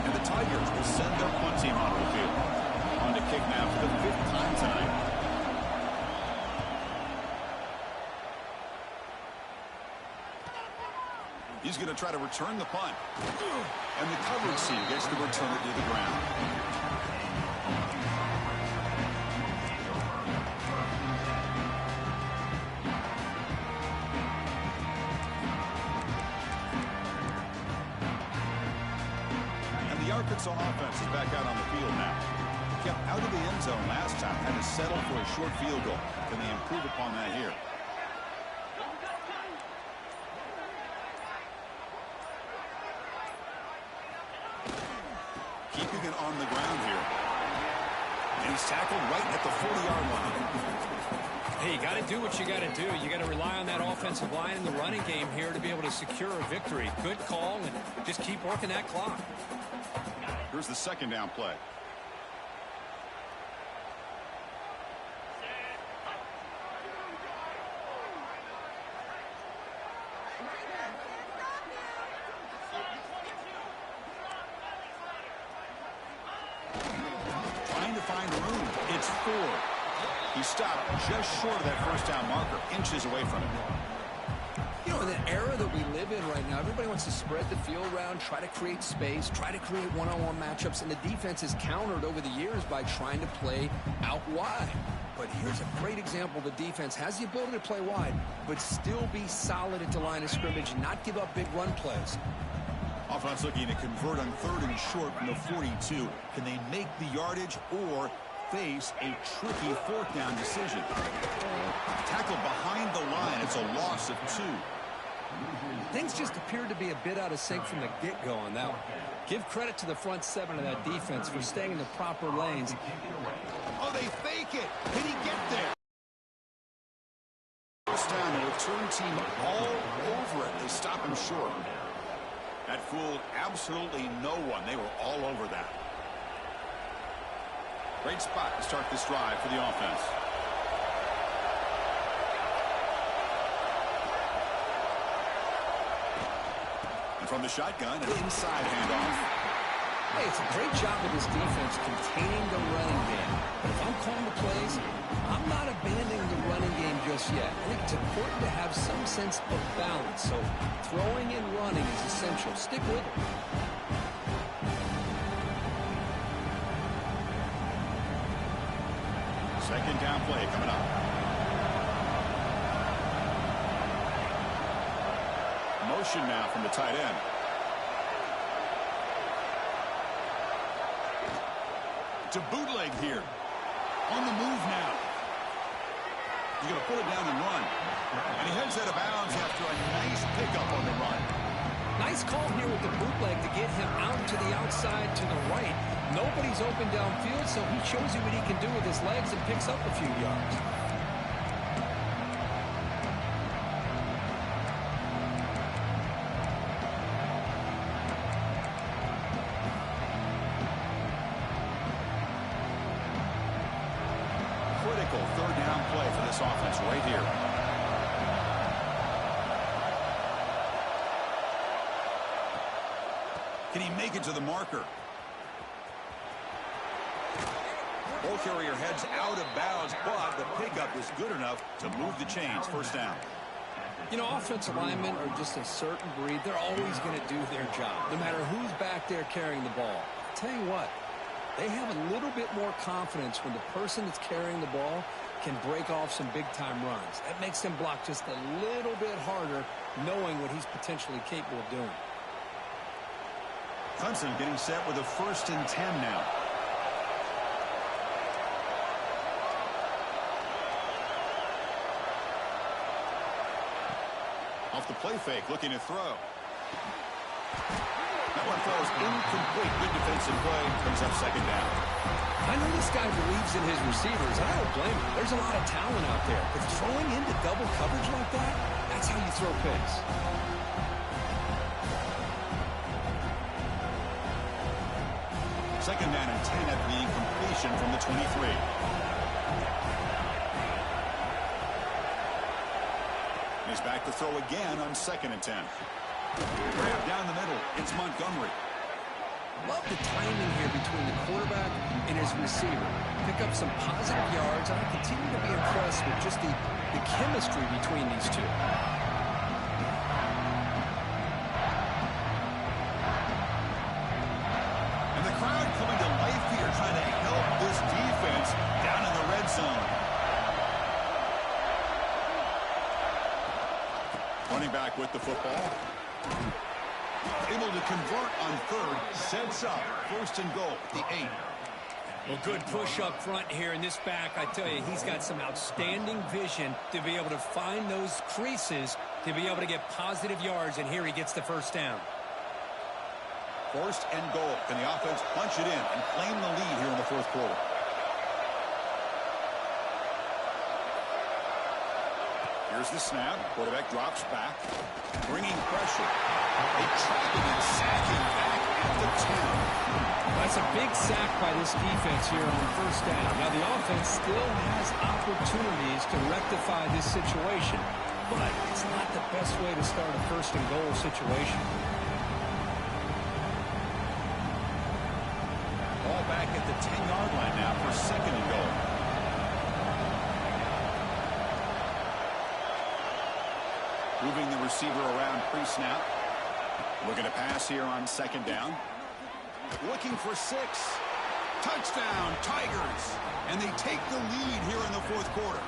And the Tigers will send their punt team onto the field. On to kick now for the 5th time tonight. He's going to try to return the punt. And the coverage team gets to return it to the ground. And the Arkansas offense is back out on the field now. Kept out of the end zone last time. Had to settle for a short field goal. Can they improve upon that here? Keeping it on the ground here. And he's tackled right at the 40-yard line. Hey, you got to do what you got to do. You got to rely on that offensive line in the running game here to be able to secure a victory. Good call, and just keep working that clock. Here's the second down play. Trying to find room. It's 4. He stopped just short of that first down marker, inches away from it. You know, in the era that we live in right now, everybody wants to spread the field around, try to create space, try to create one-on-one matchups, and the defense is countered over the years by trying to play out wide. But here's a great example. The defense has the ability to play wide, but still be solid at the line of scrimmage, not give up big run plays. Offense looking to convert on 3rd and short from the 42. Can they make the yardage or face a tricky 4th down decision? Tackled behind the line. It's a loss of 2. Things just appeared to be a bit out of sync from the get-go on that one. Give credit to the front 7 of that defense for staying in the proper lanes. Oh, they fake it. Can he get there? First down, the return team all over it. They stop him short. That fooled absolutely no one. They were all over that. Great spot to start this drive for the offense. And from the shotgun, an inside handoff. Hey, it's a great job of this defense containing the running game. But if I'm calling the plays, I'm not abandoning the running game just just yet. I think it's important to have some sense of balance. So throwing and running is essential. Stick with it. Second down play coming up. Motion now from the tight end. To bootleg here. On the move now. He's going to put it down and run. And he heads out of bounds after a nice pickup on the run. Nice call here with the bootleg to get him out to the outside to the right. Nobody's open downfield, so he shows you what he can do with his legs and picks up a few yards. Critical third down play for this offense right here. Can he make it to the marker? Ball carrier heads out of bounds, but the pickup is good enough to move the chains. First down. You know, offensive linemen are just a certain breed. They're always going to do their job, no matter who's back there carrying the ball. I'll tell you what, they have a little bit more confidence when the person that's carrying the ball can break off some big-time runs. That makes them block just a little bit harder, knowing what he's potentially capable of doing. Hudson getting set with a 1st and 10 now. Off the play fake, looking to throw. That one falls incomplete. Good defensive play. Comes up second down. I know this guy believes in his receivers, and I don't blame him. There's a lot of talent out there. But throwing into double coverage like that, that's how you throw picks. Second down and 10 after the incompletion from the 23. He's back to throw again on 2nd and 10. Grab down the middle. It's Montgomery. Love the timing here between the quarterback and his receiver. Pick up some positive yards, and I continue to be impressed with just the chemistry between these two. And the crowd coming to life here, trying to help this defense down in the red zone. Running back with the football. Able to convert on 3rd. Sets up 1st and goal at the 8. Well, good push up front here in this back. I tell you, he's got some outstanding vision to be able to find those creases to be able to get positive yards, and here he gets the 1st down. 1st and goal. Can the offense punch it in and claim the lead here in the 4th quarter? Here's the snap. Quarterback drops back, bringing pressure. They trap him and sack him back at the 10. That's a big sack by this defense here on 1st down. Now, the offense still has opportunities to rectify this situation, but it's not the best way to start a 1st and goal situation. Ball back at the 10-yard line now for 2nd and goal. Moving the receiver around pre-snap. Looking to pass here on 2nd down. Looking for 6. Touchdown, Tigers. And they take the lead here in the 4th quarter.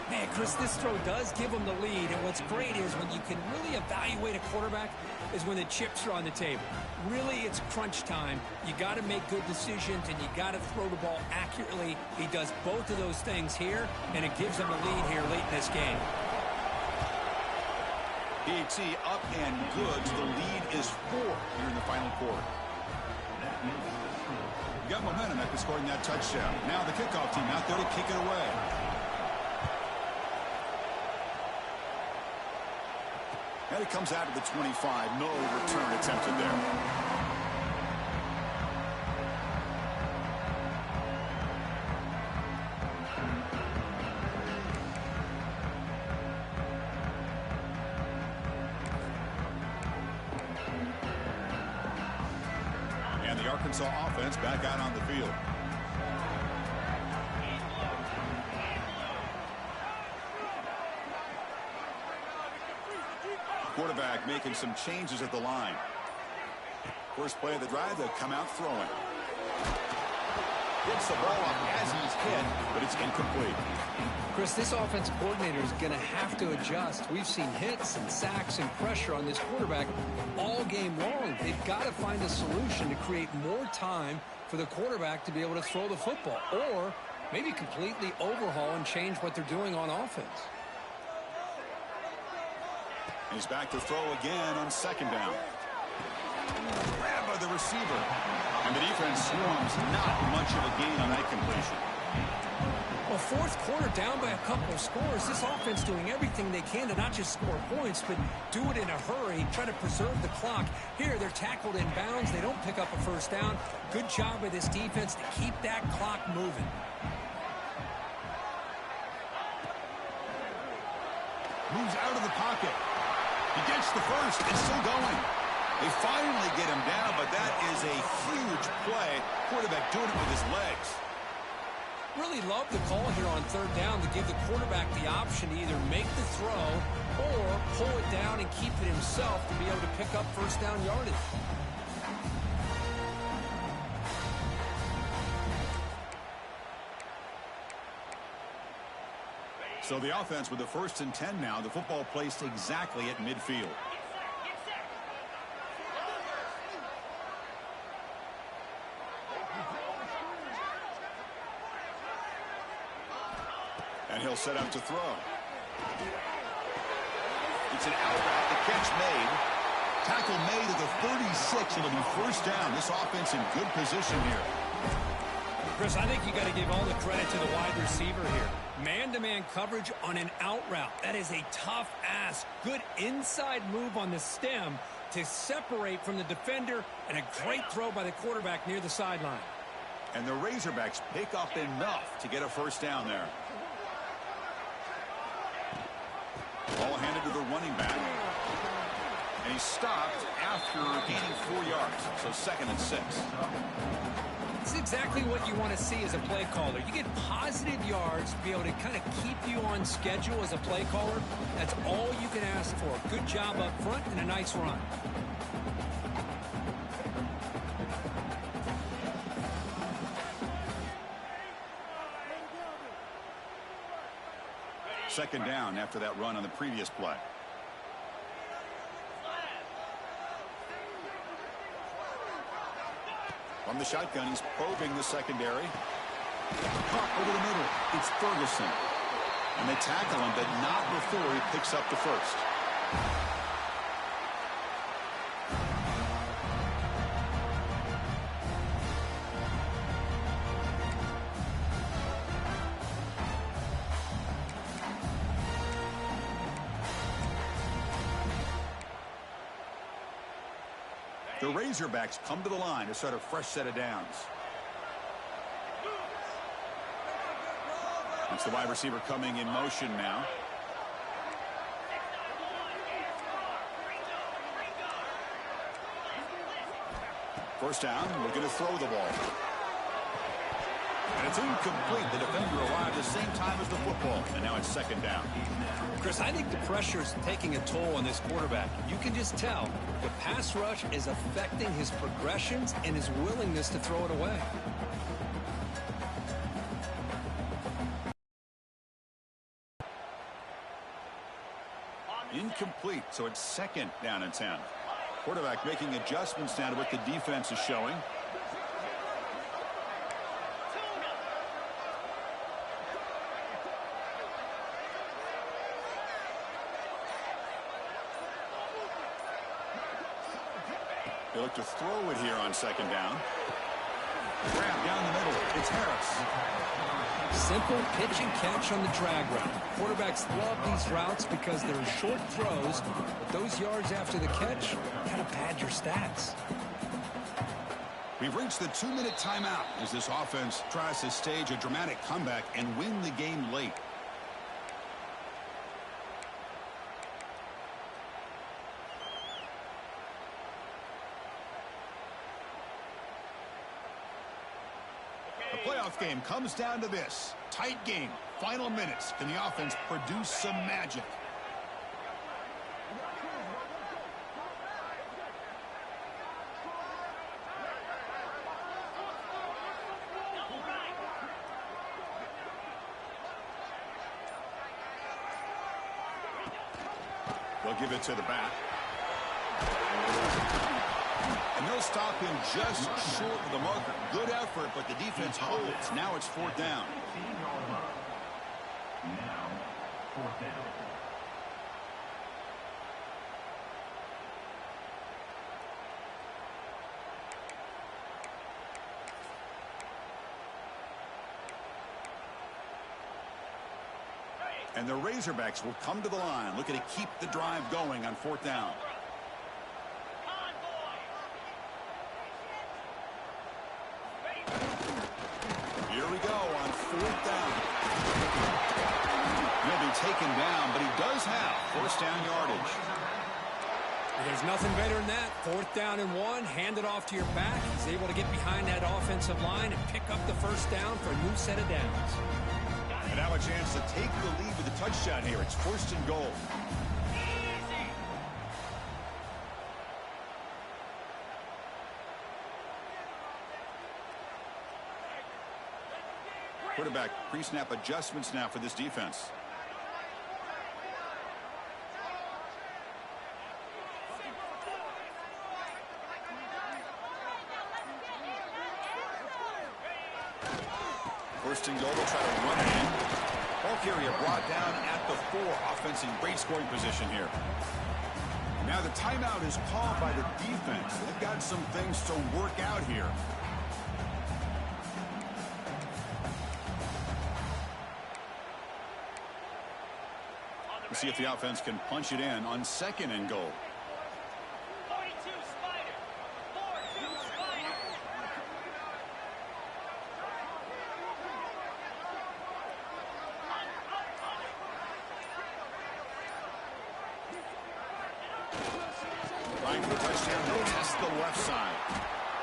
Man, Chris, this throw does give them the lead, and what's great is when you can really evaluate a quarterback is when the chips are on the table. Really, it's crunch time. You got to make good decisions, and you got to throw the ball accurately. He does both of those things here, and it gives them a lead here late in this game. PAT up and good. The lead is 4 here in the final quarter. You got momentum after scoring that touchdown. Now the kickoff team out there to kick it away. And it comes out of the 25. No return attempted there. Arkansas offense back out on the field. Quarterback making some changes at the line. First play of the drive, they'll come out throwing. Gets the ball up as he's hit, but it's incomplete. Chris, this offensive coordinator is going to have to adjust. We've seen hits and sacks and pressure on this quarterback all game long. They've got to find a solution to create more time for the quarterback to be able to throw the football, or maybe completely overhaul and change what they're doing on offense. He's back to throw again on second down. Grabbed by the receiver. And the defense swarms. Not much of a gain on that completion. Well, fourth quarter down by a couple of scores. This offense doing everything they can to not just score points, but do it in a hurry, try to preserve the clock. Here, they're tackled in bounds. They don't pick up a first down. Good job by this defense to keep that clock moving. Moves out of the pocket. He gets the first. It's still going. They finally get him down, but that is a huge play. Quarterback doing it with his legs. Really love the call here on third down to give the quarterback the option to either make the throw or pull it down and keep it himself to be able to pick up first down yardage. So the offense with the 1st and 10 now. The football placed exactly at midfield. And he'll set up to throw. It's an out route. The catch made. Tackle made at the 36. It'll be first down. This offense in good position here. Chris, I think you got to give all the credit to the wide receiver here. Man-to-man coverage on an out route. That is a tough ask. Good inside move on the stem to separate from the defender, and a great throw by the quarterback near the sideline. And the Razorbacks pick up enough to get a first down there. Ball handed to the running back. And he stopped after gaining 4 yards. So 2nd and 6. This is exactly what you want to see as a play caller. You get positive yards to be able to kind of keep you on schedule as a play caller. That's all you can ask for. Good job up front and a nice run. Second down after that run on the previous play. From the shotgun, he's probing the secondary. Caught over the middle. It's Ferguson. And they tackle him, but not before he picks up the first. The Razorbacks come to the line to start a fresh set of downs. It's the wide receiver coming in motion now. First down, looking to throw the ball. And it's incomplete. The defender arrived at the same time as the football, and now it's second down. Chris, I think the pressure is taking a toll on this quarterback. You can just tell the pass rush is affecting his progressions and his willingness to throw it away. Incomplete, so it's second down and 10. Quarterback making adjustments now to what the defense is showing. They look to throw it here on second down. Grab down the middle. It's Harris. Simple pitch and catch on the drag route. Quarterbacks love these routes because they're short throws, but those yards after the catch kind of pad your stats. We've reached the 2-minute timeout as this offense tries to stage a dramatic comeback and win the game late. The playoff game comes down to this. Tight game. Final minutes. Can the offense produce some magic? They'll give it to the back. And they'll stop him just short of the marker. Good effort, but the defense holds. Now it's 4th down. Now, 4th down. And the Razorbacks will come to the line, looking to keep the drive going on 4th down. Here we go on 4th down. He'll be taken down, but he does have 1st down yardage. There's nothing better than that. 4th down and 1, hand it off to your back. He's able to get behind that offensive line and pick up the 1st down for a new set of downs. And now a chance to take the lead with a touchdown here. It's 1st and goal. Quarterback pre-snap adjustments now for this defense. First and goal, they'll try to run it in. Ball carrier brought down at the 4. Offense in great scoring position here. Now the timeout is called by the defense. They've got some things to work out here. We'll see if the offense can punch it in on 2nd and goal. Line for the touchdown. They'll test the left side.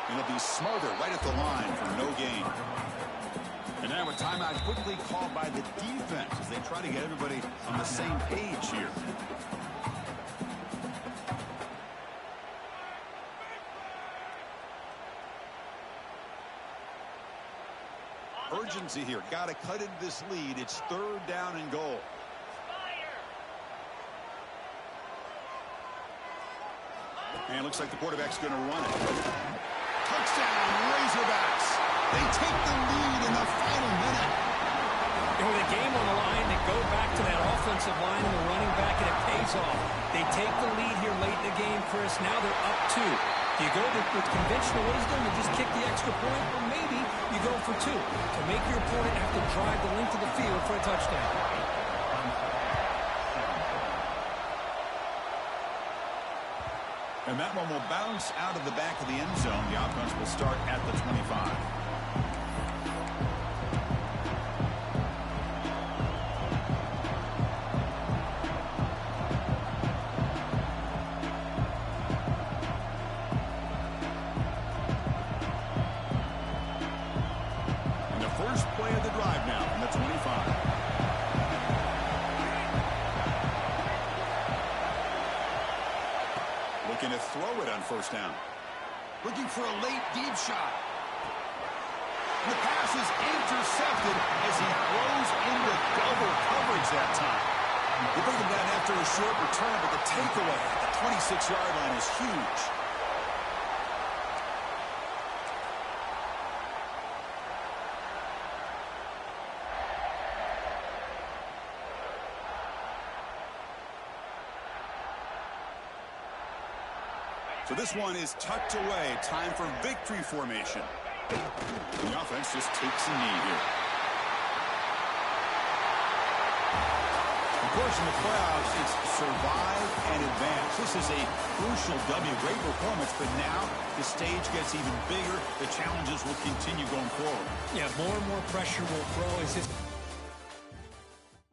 And they'll be smarter right at the line for no gain. And now a timeout quickly called by the defense as they try to get everybody on the same page here. Urgency here. Got to cut into this lead. It's 3rd down and goal. And it looks like the quarterback's going to run it. Touchdown, Razorbacks. They take the lead in the final minute. And with a game on the line, they go back to that offensive line and the running back, and it pays off. They take the lead here late in the game, Chris. Now they're up 2. Do you go with conventional wisdom and just kick the extra point? Or maybe you go for 2 to make your opponent have to drive the length of the field for a touchdown. And that one will bounce out of the back of the end zone. The offense will start at the 25. And the first play of the drive now from the 25. Looking to throw it on 1st down. Looking for a late deep shot. The pass is intercepted as he throws into double coverage that time. They bring him down after a short return, but the takeaway at the 26-yard line is huge. So this one is tucked away. Time for victory formation. And the offense just takes a knee here. Of course, in the playoffs, it's survive and advance. This is a crucial W. Great performance, but now the stage gets even bigger. The challenges will continue going forward. Yeah, more and more pressure will grow as this